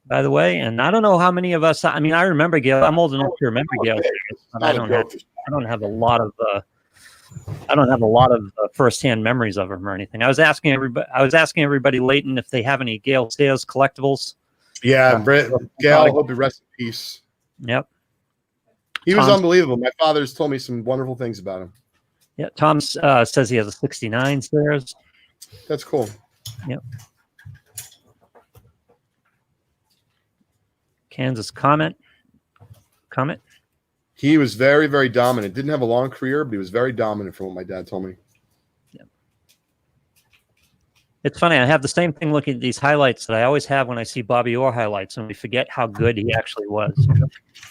by the way. And I don't know how many of us, I remember Gail. I'm old enough to remember Gail Sayers, but I don't have a lot of firsthand memories of him or anything. I was asking everybody, Leighton, if they have any Gail Sayers collectibles. Yeah, Gail, hope you rest in peace. Yep. He was unbelievable. My father's told me some wonderful things about him. Yeah, Tom says he has a 69 Sayers. That's cool. Yep. Kansas comment. He was very, very dominant. Didn't have a long career, but he was very dominant from what my dad told me. Yeah. It's funny. I have the same thing looking at these highlights that I always have when I see Bobby Orr highlights, and we forget how good he actually was.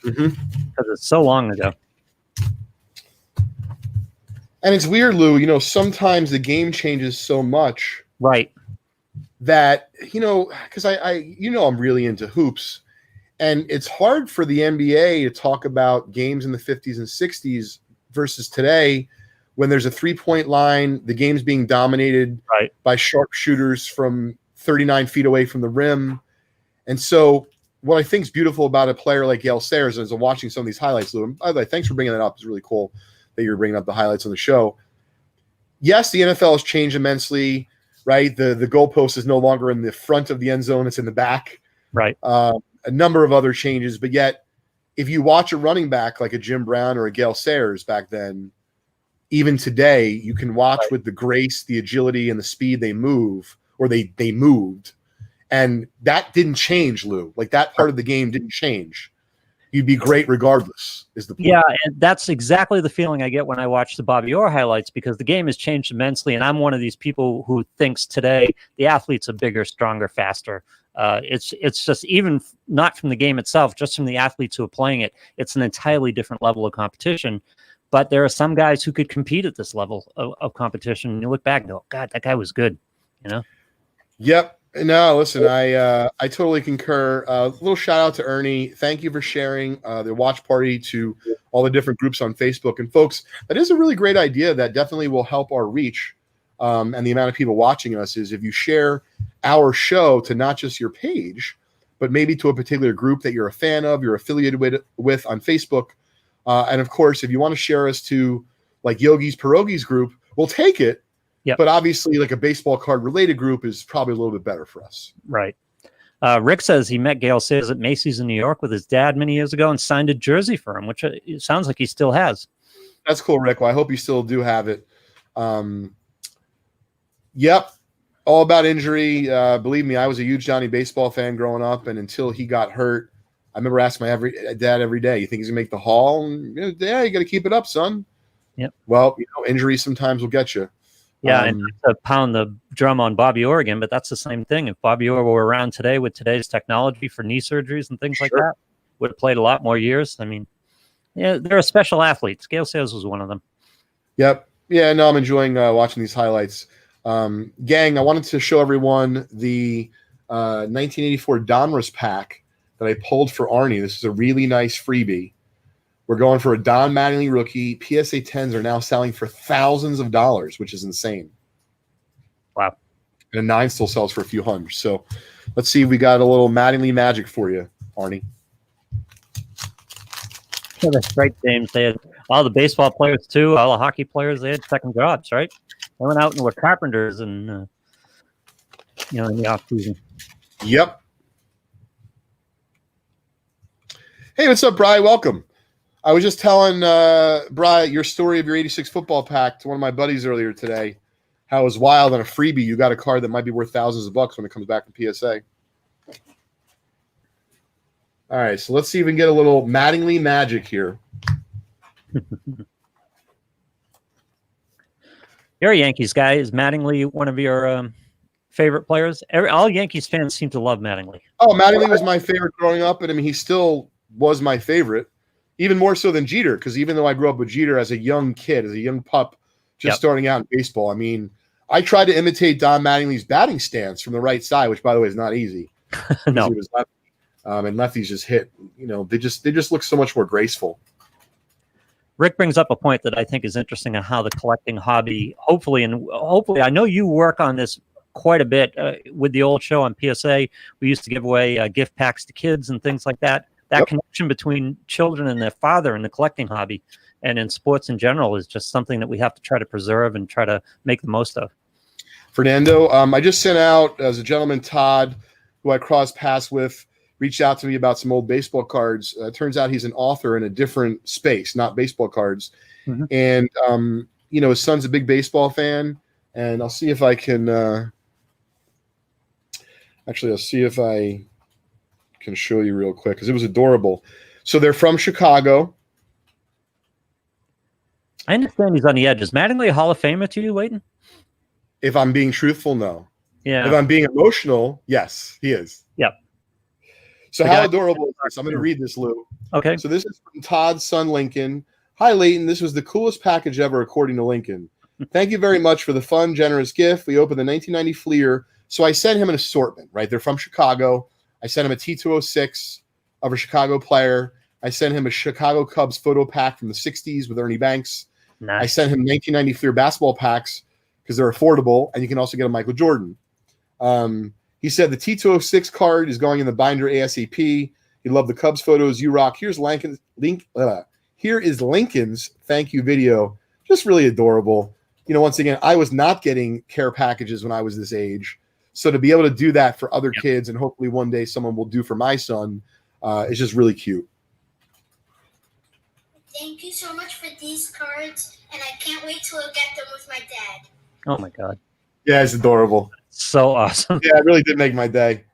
Because it's so long ago. And it's weird, Lou. Sometimes the game changes so much. Right. That, because I'm really into hoops. And it's hard for the NBA to talk about games in the 50s and 60s versus today when there's a 3-point line, the game's being dominated by sharpshooters from 39 feet away from the rim. And so what I think is beautiful about a player like Gail Sayers, as I'm watching some of these highlights, Lou, and by the way, thanks for bringing that up. It's really cool that you're bringing up the highlights on the show. Yes, the NFL has changed immensely, right? The goalpost is no longer in the front of the end zone. It's in the back. Right. A number of other changes, but yet if you watch a running back like a Jim Brown or a Gail Sayers back then, even today, you can watch with the grace, the agility, and the speed they move, or they moved. And that didn't change, Lou. Like that part of the game didn't change. You'd be great regardless, is the point. Yeah, and that's exactly the feeling I get when I watch the Bobby Orr highlights, because the game has changed immensely, and I'm one of these people who thinks today the athletes are bigger, stronger, faster. It's just, even not from the game itself, just from the athletes who are playing it, it's an entirely different level of competition. But there are some guys who could compete at this level of competition. And you look back and go, God, that guy was good. Yep. No, listen, I totally concur. Little shout out to Ernie. Thank you for sharing the watch party to all the different groups on Facebook. And folks, that is a really great idea that definitely will help our reach and the amount of people watching us is if you share our show to not just your page, but maybe to a particular group that you're a fan of, you're affiliated with on Facebook. And of course, if you want to share us to like Yogi's Pierogies group, we'll take it. Yep. But obviously, like a baseball card related group is probably a little bit better for us. Right. Rick says he met Gale Sayers at Macy's in New York with his dad many years ago and signed a jersey for him, which it sounds like he still has. That's cool, Rick. Well, I hope you still do have it. Yep. All about injury. Believe me, I was a huge Johnny baseball fan growing up, and until he got hurt, I remember asking my dad every day, "You think he's gonna make the Hall?" And, yeah, you got to keep it up, son. Yep. Well, injuries sometimes will get you. Yeah, and not to pound the drum on Bobby Orr again, but that's the same thing. If Bobby Orr were around today with today's technology for knee surgeries and things like that, would have played a lot more years. I mean, yeah, they're a special athlete. Gale Sayers was one of them. Yep. Yeah, no, I'm enjoying watching these highlights. Gang, I wanted to show everyone the 1984 Donruss pack that I pulled for Arnie. This is a really nice freebie. We're going for a Don Mattingly rookie. PSA 10s are now selling for thousands of dollars, which is insane. Wow. And a 9 still sells for a few hundred. So let's see if we got a little Mattingly magic for you, Arnie. Yeah, that's right, James. They had all the baseball players, too, all the hockey players, they had second jobs, right? They went out and were carpenters and, in the off-season. Yep. Hey, what's up, Bri? Welcome. I was just telling Bri your story of your 86 football pack to one of my buddies earlier today. How it was wild on a freebie. You got a card that might be worth thousands of bucks when it comes back from PSA. All right, so let's see if we can get a little Mattingly magic here. You're a Yankees guy. Is Mattingly one of your favorite players? All Yankees fans seem to love Mattingly. Oh, Mattingly was my favorite growing up, and I mean, he still was my favorite. Even more so than Jeter, because even though I grew up with Jeter as a young kid, as a young pup, just starting out in baseball, I mean, I tried to imitate Don Mattingly's batting stance from the right side, which, by the way, is not easy. No. He was lefty, and lefties just hit. They just look so much more graceful. Rick brings up a point that I think is interesting on how the collecting hobby, hopefully, I know you work on this quite a bit with the old show on PSA. We used to give away gift packs to kids and things like that. That connection between children and their father in the collecting hobby and in sports in general is just something that we have to try to preserve and try to make the most of. Fernando, I just sent out, as a gentleman, Todd, who I crossed paths with, reached out to me about some old baseball cards. Turns out he's an author in a different space, not baseball cards. Mm-hmm. And, his son's a big baseball fan. And I'll see if I can I'll see if I can show you real quick because it was adorable. So they're from Chicago. I understand he's on the edge. Is Mattingly a Hall of Famer to you, Leighton? If I'm being truthful, no. Yeah. If I'm being emotional, yes, he is. Yep. So how adorable is this? I'm going to read this, Lou. Okay. So this is from Todd's son, Lincoln. Hi, Leighton. This was the coolest package ever, according to Lincoln. Thank you very much for the fun, generous gift. We opened the 1990 Fleer. So I sent him an assortment, right? They're from Chicago. I sent him a T206 of a Chicago player. I sent him a Chicago Cubs photo pack from the 60s with Ernie Banks. Nice. I sent him 1990 Fleer basketball packs because they're affordable, and you can also get a Michael Jordan. He said the T206 card is going in the binder ASAP. He loved the Cubs photos. You rock. Here is Lincoln's thank you video. Just really adorable. Once again, I was not getting care packages when I was this age. So to be able to do that for other kids, and hopefully one day someone will do for my son, is just really cute. Thank you so much for these cards, and I can't wait till I get them with my dad. Oh, my God. Yeah, it's adorable. So awesome. Yeah, it really did make my day.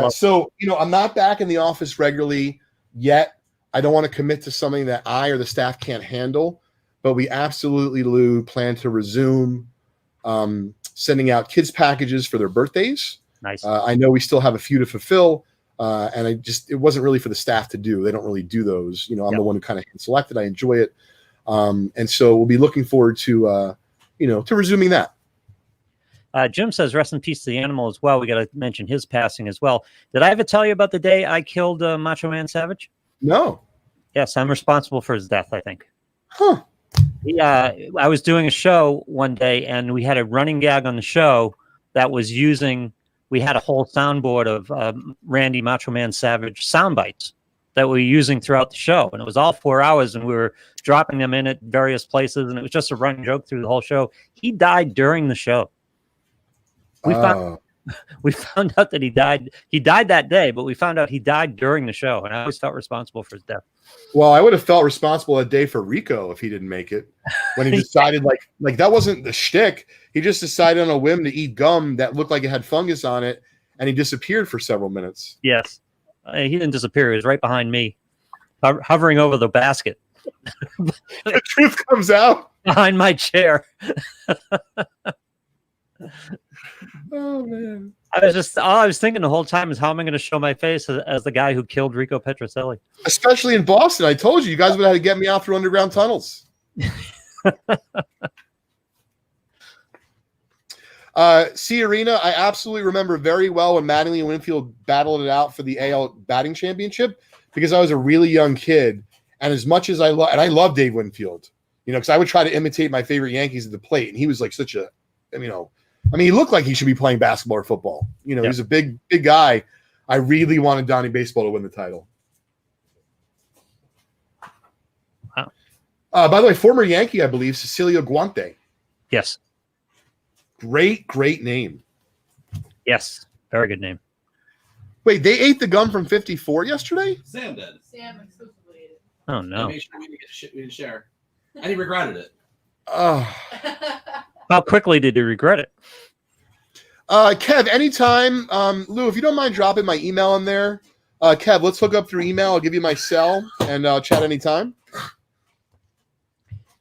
So, I'm not back in the office regularly yet. I don't want to commit to something that I or the staff can't handle, but we absolutely, Lou, plan to resume sending out kids packages for their birthdays. Nice. I know we still have a few to fulfill, and it wasn't really for the staff to do. They don't really do those. I'm the one who kind of selected. I enjoy it. And so we'll be looking forward to resuming that. Jim says, rest in peace to the animal as well. We got to mention his passing as well. Did I ever tell you about the day I killed Macho Man Savage? No. Yes, I'm responsible for his death, I think. Huh. I was doing a show one day, and we had a running gag on the show that was using, we had a whole soundboard of Randy Macho Man Savage sound bites that we were using throughout the show. And it was all 4 hours, and we were dropping them in at various places, and it was just a running joke through the whole show. He died during the show. We found out that he died. He died that day, but we found out he died during the show, and I always felt responsible for his death. Well, I would have felt responsible that day for Rico if he didn't make it. When he decided, like that wasn't the shtick. He just decided on a whim to eat gum that looked like it had fungus on it, and he disappeared for several minutes. Yes. He didn't disappear. He was right behind me, hovering over the basket. The truth comes out. Behind my chair. Oh, man. All I was thinking the whole time is, how am I going to show my face as the guy who killed Rico Petrocelli? Especially in Boston. I told you guys would have to get me out through underground tunnels. C Arena, I absolutely remember very well when Mattingly and Winfield battled it out for the AL batting championship, because I was a really young kid. And as much as I love Dave Winfield, because I would try to imitate my favorite Yankees at the plate. And he was like such a, he looked like he should be playing basketball or football. He was a big guy. I really wanted Donnie Baseball to win the title. Wow. By the way, former Yankee, I believe, Cecilio Guante. Yes. Great name. Yes. Very good name. Wait, they ate the gum from 54 yesterday? Sam did. Sam exclusively ate it. Oh, no. Make sure we didn't share. And he regretted it. How quickly did you regret it? Kev, anytime. Lou, if you don't mind dropping my email in there. Kev, let's hook up through email. I'll give you my cell and chat anytime.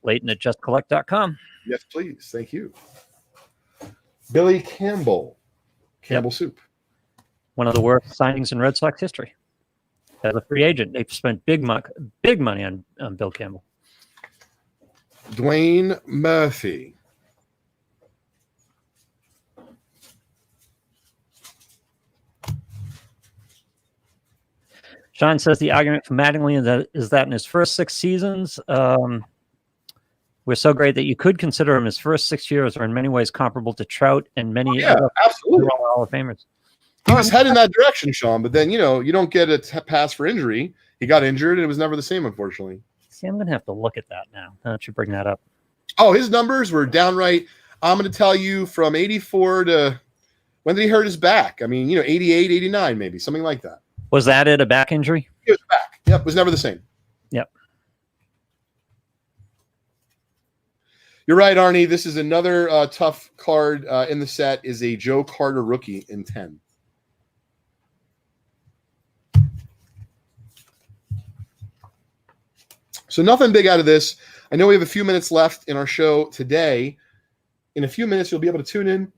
Leighton at justcollect.com. Yes, please. Thank you. Billy Campbell. Campbell Soup. One of the worst signings in Red Sox history. As a free agent, they've spent big money on Bill Campbell. Dwayne Murphy. Sean says the argument for Mattingly is that in his first 6 seasons were so great that you could consider him his first 6 years are in many ways comparable to Trout and many other absolutely Hall of Famers. He was heading that direction, Sean, but then, you don't get a pass for injury. He got injured, and it was never the same, unfortunately. See, I'm going to have to look at that now. Now that you bring that up. Oh, his numbers were downright. I'm going to tell you from 84 to when did he hurt his back? 88, 89, maybe, something like that. Was that it, a back injury? It was back. Yep, it was never the same. Yep. You're right, Arnie. This is another tough card in the set, is a Joe Carter rookie in 10. So nothing big out of this. I know we have a few minutes left in our show today. In a few minutes, you'll be able to tune in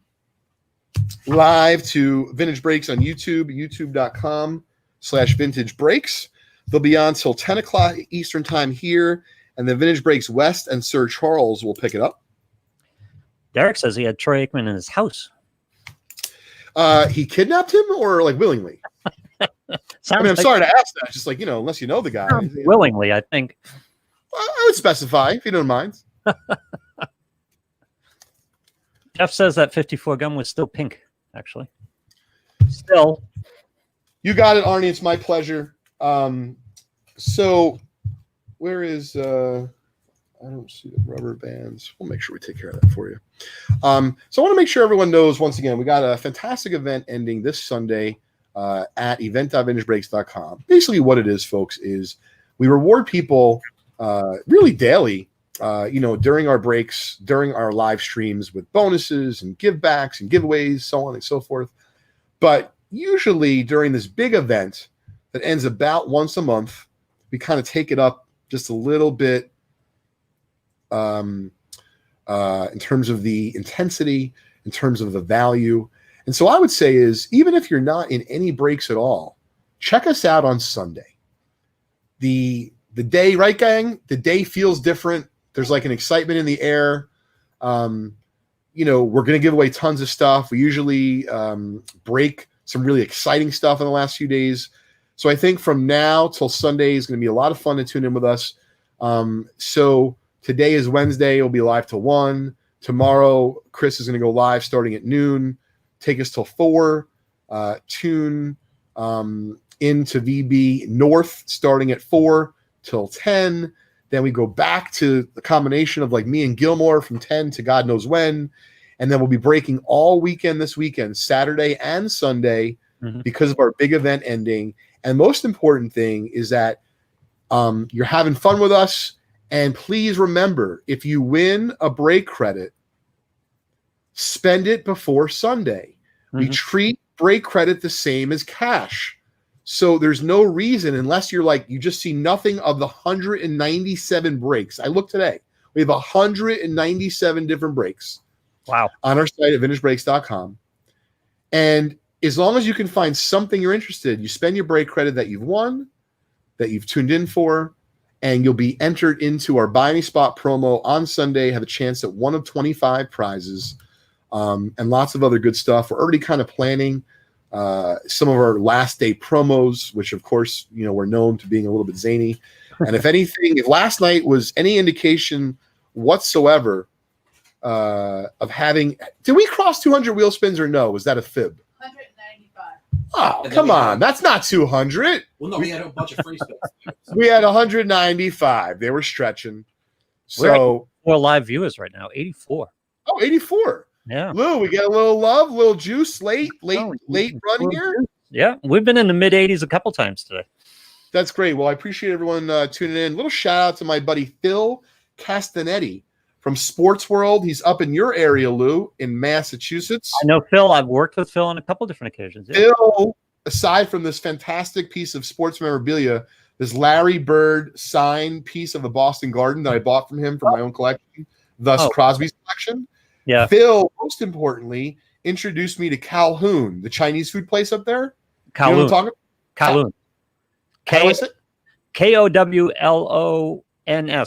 live to Vintage Breaks on YouTube, youtube.com/Vintage Breaks. They'll be on till 10 o'clock Eastern time here, and then Vintage Breaks West and Sir Charles will pick it up. Derek says he had Troy Aikman in his house. He kidnapped him or willingly? I'm sorry to ask that. It's just unless you know the guy. Willingly, I think. I would specify if you don't mind. Jeff says that 54 gum was still pink, actually. Still. You got it, Arnie. It's my pleasure. So where is I don't see the rubber bands. We'll make sure we take care of that for you. So I want to make sure everyone knows, once again, we got a fantastic event ending this Sunday at event.vintagebreaks.com. Basically what it is, folks, is we reward people really daily, during our breaks, during our live streams, with bonuses and give backs and giveaways, so on and so forth. But usually during this big event that ends about once a month, we kind of take it up just a little bit in terms of the intensity, in terms of the value. And so I would say is, even if you're not in any breaks at all, check us out on Sunday. The day, right, gang? The day feels different. There's an excitement in the air. we're going to give away tons of stuff. We usually break some really exciting stuff in the last few days. So I think from now till Sunday is going to be a lot of fun to tune in with us. So today is Wednesday. It'll be live till 1. Tomorrow, Chris is going to go live starting at noon, take us till 4. Tune into VB North starting at 4 till 10. Then we go back to the combination of like me and Gilmore from 10 to God knows when. And then we'll be breaking all weekend this weekend, Saturday and Sunday, because of our big event ending. And most important thing is that you're having fun with us. And please remember, if you win a break credit, spend it before Sunday. We treat break credit the same as cash. So there's no reason, unless you're like, you just see nothing of the 197 breaks. I looked today. We have 197 different breaks. Wow. On our site at vintagebreaks.com. And as long as you can find something you're interested in, you spend your break credit that you've won, that you've tuned in for, and you'll be entered into our Buy Me Spot promo on Sunday, have a chance at one of 25 prizes, and lots of other good stuff. We're already kind of planning some of our last day promos, which of course, we're known to being a little bit zany. And if anything, if last night was any indication whatsoever of having, did we cross 200 wheel spins or no? Was that a fib? 195. Oh, come on. That's not 200. Well, no, we had a bunch of free spins. We had 195. They were stretching. So we're live viewers right now. 84. Oh, 84. Yeah. Lou, we get a little love, a little juice, late run here. Yeah, we've been in the mid 80s a couple times today. That's great. Well, I appreciate everyone tuning in. A little shout out to my buddy Phil Castanetti from Sports World. He's up in your area, Lou, in Massachusetts. I know Phil. I've worked with Phil on a couple different occasions. Yeah. Phil, aside from this fantastic piece of sports memorabilia, this Larry Bird signed piece of the Boston Garden that I bought from him for my own collection, thus Crosby's collection. Yeah. Phil, most importantly, introduced me to Calhoun, the Chinese food place up there. Kowloon. You know what I'm talking about? Kowloon. Kowlons.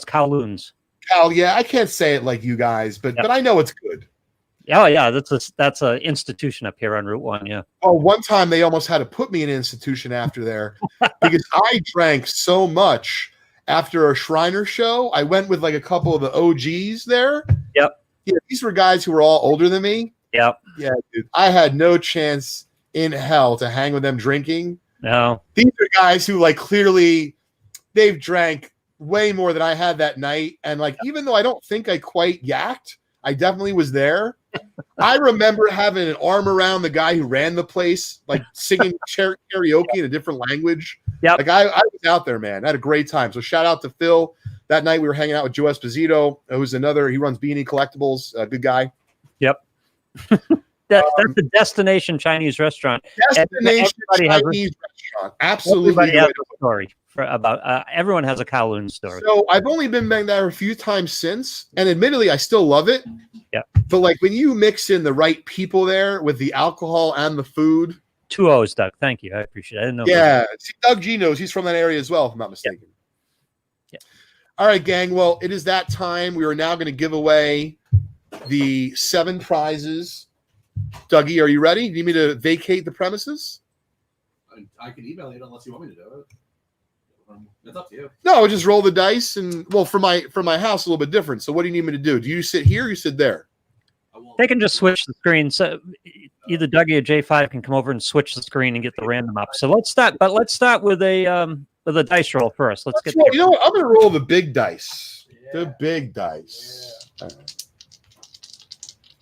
Kowloons. Cal, yeah, I can't say it like you guys, but I know it's good. Oh yeah, that's a institution up here on Route 1. Yeah. Oh, one time they almost had to put me in an institution after there because I drank so much after a Shriner show. I went with like a couple of the OGs there. Yep. Yeah, these were guys who were all older than me. Yep. Yeah, dude. I had no chance in hell to hang with them drinking. No. These are guys who like clearly they've drank way more than I had that night. And like, even though I don't think I quite yacked, I definitely was there. I remember having an arm around the guy who ran the place, like singing karaoke in a different language. Yeah. Like I was out there, man. I had a great time. So shout out to Phil. That night we were hanging out with Joe Esposito, who's he runs Beanie Collectibles, a good guy. Yep. That's a destination Chinese restaurant. Destination Chinese restaurant. Absolutely. Everybody has a story about everyone has a Kowloon story. So I've only been back there a few times since, and admittedly, I still love it. Yeah. But like when you mix in the right people there with the alcohol and the food. 2 O's, Doug. Thank you. I appreciate it. I didn't know. Yeah. See, Doug G knows he's from that area as well, if I'm not mistaken. Yeah. All right, gang. Well, it is that time. We are now going to give away the 7 prizes. Dougie, are you ready? You need me to vacate the premises? I can email you unless you want me to do it. It's up to you. No, just roll the dice, and well, for my house, a little bit different. So, what do you need me to do? Do you sit here? Or you sit there? They can just switch the screen. So either Dougie or J5 can come over and switch the screen and get the random up. So let's start. But let's start with a dice roll first. Let's get. You know what? I'm going to roll the big dice. Yeah. The big dice. Yeah.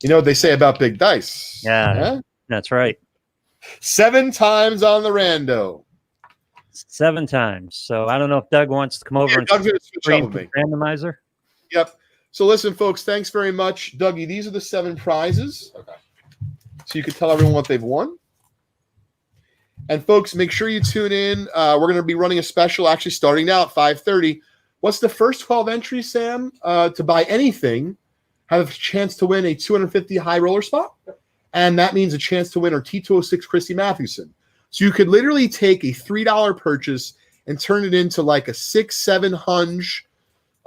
You know what they say about big dice? Yeah, huh? That's right. 7 times on the rando. 7 times. So I don't know if Doug wants to come over and Doug's going to switch up with me. Randomizer. Yep. So listen, folks, thanks very much. Dougie, these are the 7 prizes. Okay. So you can tell everyone what they've won. And folks, make sure you tune in. We're going to be running a special actually starting now at 5:30. What's the first 12 entries, Sam, to buy anything have a chance to win a 250 high roller spot? And that means a chance to win our T206 Christy Mathewson. So you could literally take a $3 purchase and turn it into like a 6-7 hunch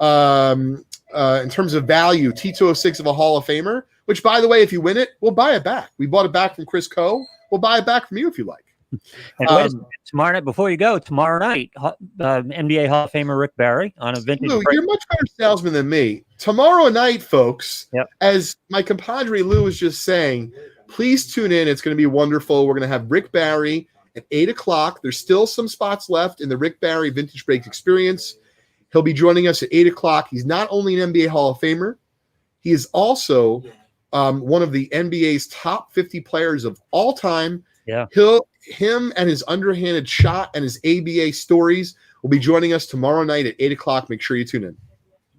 in terms of value, T206 of a Hall of Famer, which, by the way, if you win it, we'll buy it back. We bought it back from Chris Coe. We'll buy it back from you if you like. And wait a second, tomorrow night, before you go, tomorrow night, NBA Hall of Famer Rick Barry on a vintage. Lou, you're a much better salesman than me. Tomorrow night, folks, Yep. as my compadre Lou was just saying, please tune in. It's going to be wonderful. We're going to have Rick Barry at 8 o'clock. There's still some spots left in the Rick Barry Vintage Breaks Experience. He'll be joining us at 8 o'clock. He's not only an NBA Hall of Famer, he is also one of the NBA's top 50 players of all time. Yeah. Him and his underhanded shot and his ABA stories will be joining us tomorrow night at 8 o'clock. Make sure you tune in.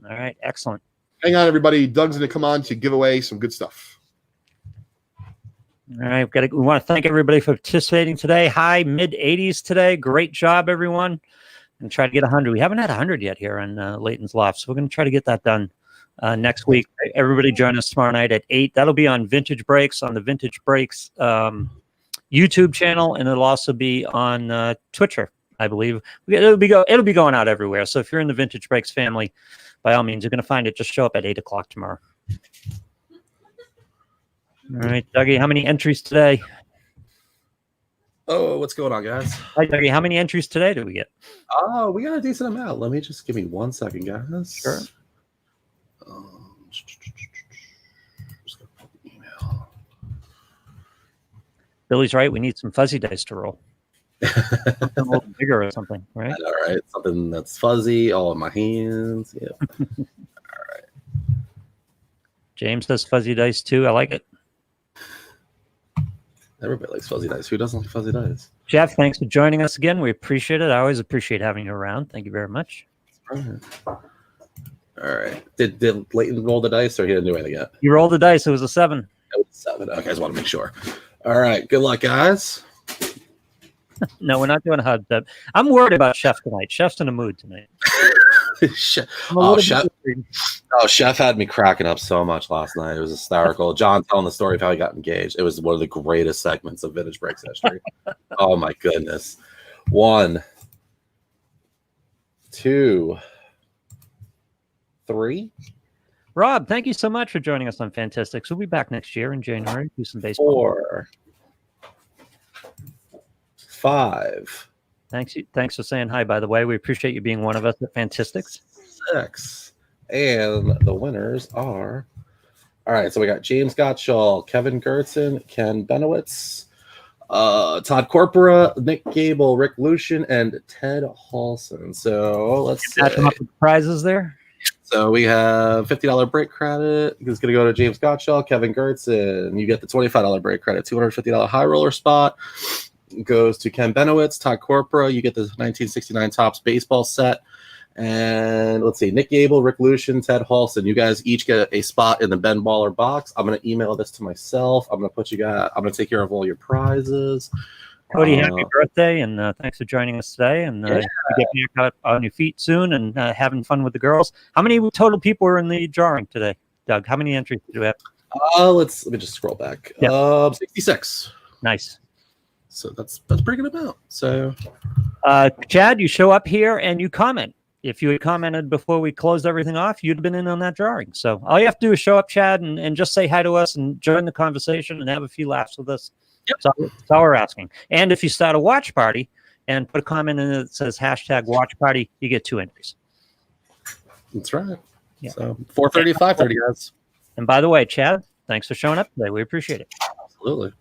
All right. Excellent. Hang on, everybody. Doug's going to come on to give away some good stuff. All right. We want to thank everybody for participating today. High mid-80s today. Great job, everyone. And try to get 100. We haven't had 100 yet here on Leighton's Loft, so we're going to try to get that done next week. Everybody join us tomorrow night at 8. That'll be on Vintage Breaks, on the Vintage Breaks YouTube channel, and it'll also be on Twitter, I believe. It'll be going out everywhere. So if you're in the Vintage Breaks family, by all means, you're going to find it. Just show up at 8 o'clock tomorrow. All right, Dougie, how many entries today? Oh, what's going on, guys? Hi, Dougie, how many entries today did we get? Oh, we got a decent amount. Let me just give me 1 second, guys. Sure. Just gonna put the email. Billy's right. We need some fuzzy dice to roll. Something a little bigger or something, right? All right, something that's fuzzy all in my hands. Yeah. James does fuzzy dice too. I like it. Everybody likes fuzzy dice. Who doesn't like fuzzy dice? Jeff, thanks for joining us again. We appreciate it. I always appreciate having you around. Thank you very much. All right. Did Leighton roll the dice, or he didn't do anything yet? You rolled the dice. It was a 7. It was 7. Okay, I just want to make sure. All right. Good luck, guys. No, we're not doing a hard step. I'm worried about Chef tonight. Chef's in a mood tonight. Chef had me cracking up so much last night. It was hysterical. John telling the story of how he got engaged. It was one of the greatest segments of Vintage Breaks history. Oh my goodness. 1, 2, 3. Rob, thank you so much for joining us on Fantastics. We'll be back next year in January. Do some baseball. 4, 5. Thanks for saying hi, by the way. We appreciate you being one of us at Fantastics. 6. And the winners are... All right, so we got James Gottschall, Kevin Gertzen, Ken Benowitz, Todd Corpora, Nick Gable, Rick Lucian, and Ted Halson. So let's see. Match them up with prizes there. So we have $50 break credit. It's going to go to James Gottschall, Kevin Gertzen. You get the $25 break credit, $250 high roller spot. Goes to Ken Benowitz, Todd Corpora. You get the 1969 Topps baseball set. And let's see, Nick Gable, Rick Lucian, Ted Halson. You guys each get a spot in the Ben Baller box. I'm going to email this to myself. I'm going to take care of all your prizes. Cody, happy birthday, and thanks for joining us today. And you get back out on your feet soon and having fun with the girls. How many total people were in the drawing today, Doug? How many entries do we have? Let me just scroll back. 66. Nice. So that's a pretty good amount. So, Chad, you show up here and you comment. If you had commented before we closed everything off, you'd have been in on that drawing. So all you have to do is show up, Chad, and just say hi to us and join the conversation and have a few laughs with us. Yep. That's all we're asking. And if you start a watch party and put a comment in it that says #watch party, you get 2 entries. That's right. Yeah. So 4:30, 5:30, guys. And by the way, Chad, thanks for showing up today. We appreciate it. Absolutely.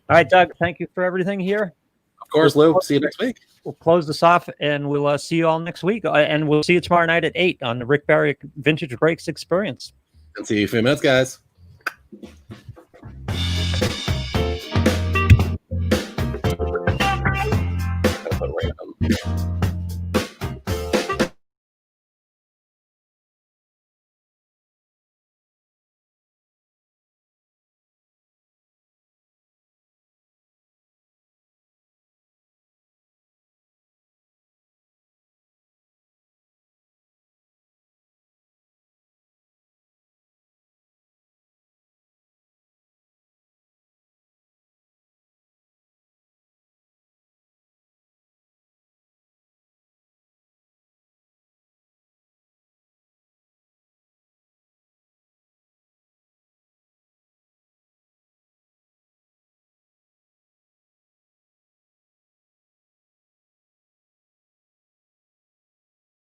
All right, Doug, thank you for everything here. Of course, Lou. See you next week. We'll close this off, and we'll see you all next week. And we'll see you tomorrow night at 8 on the Rick Barry Vintage Breaks Experience. And see you in a few minutes, guys. Gotta put random.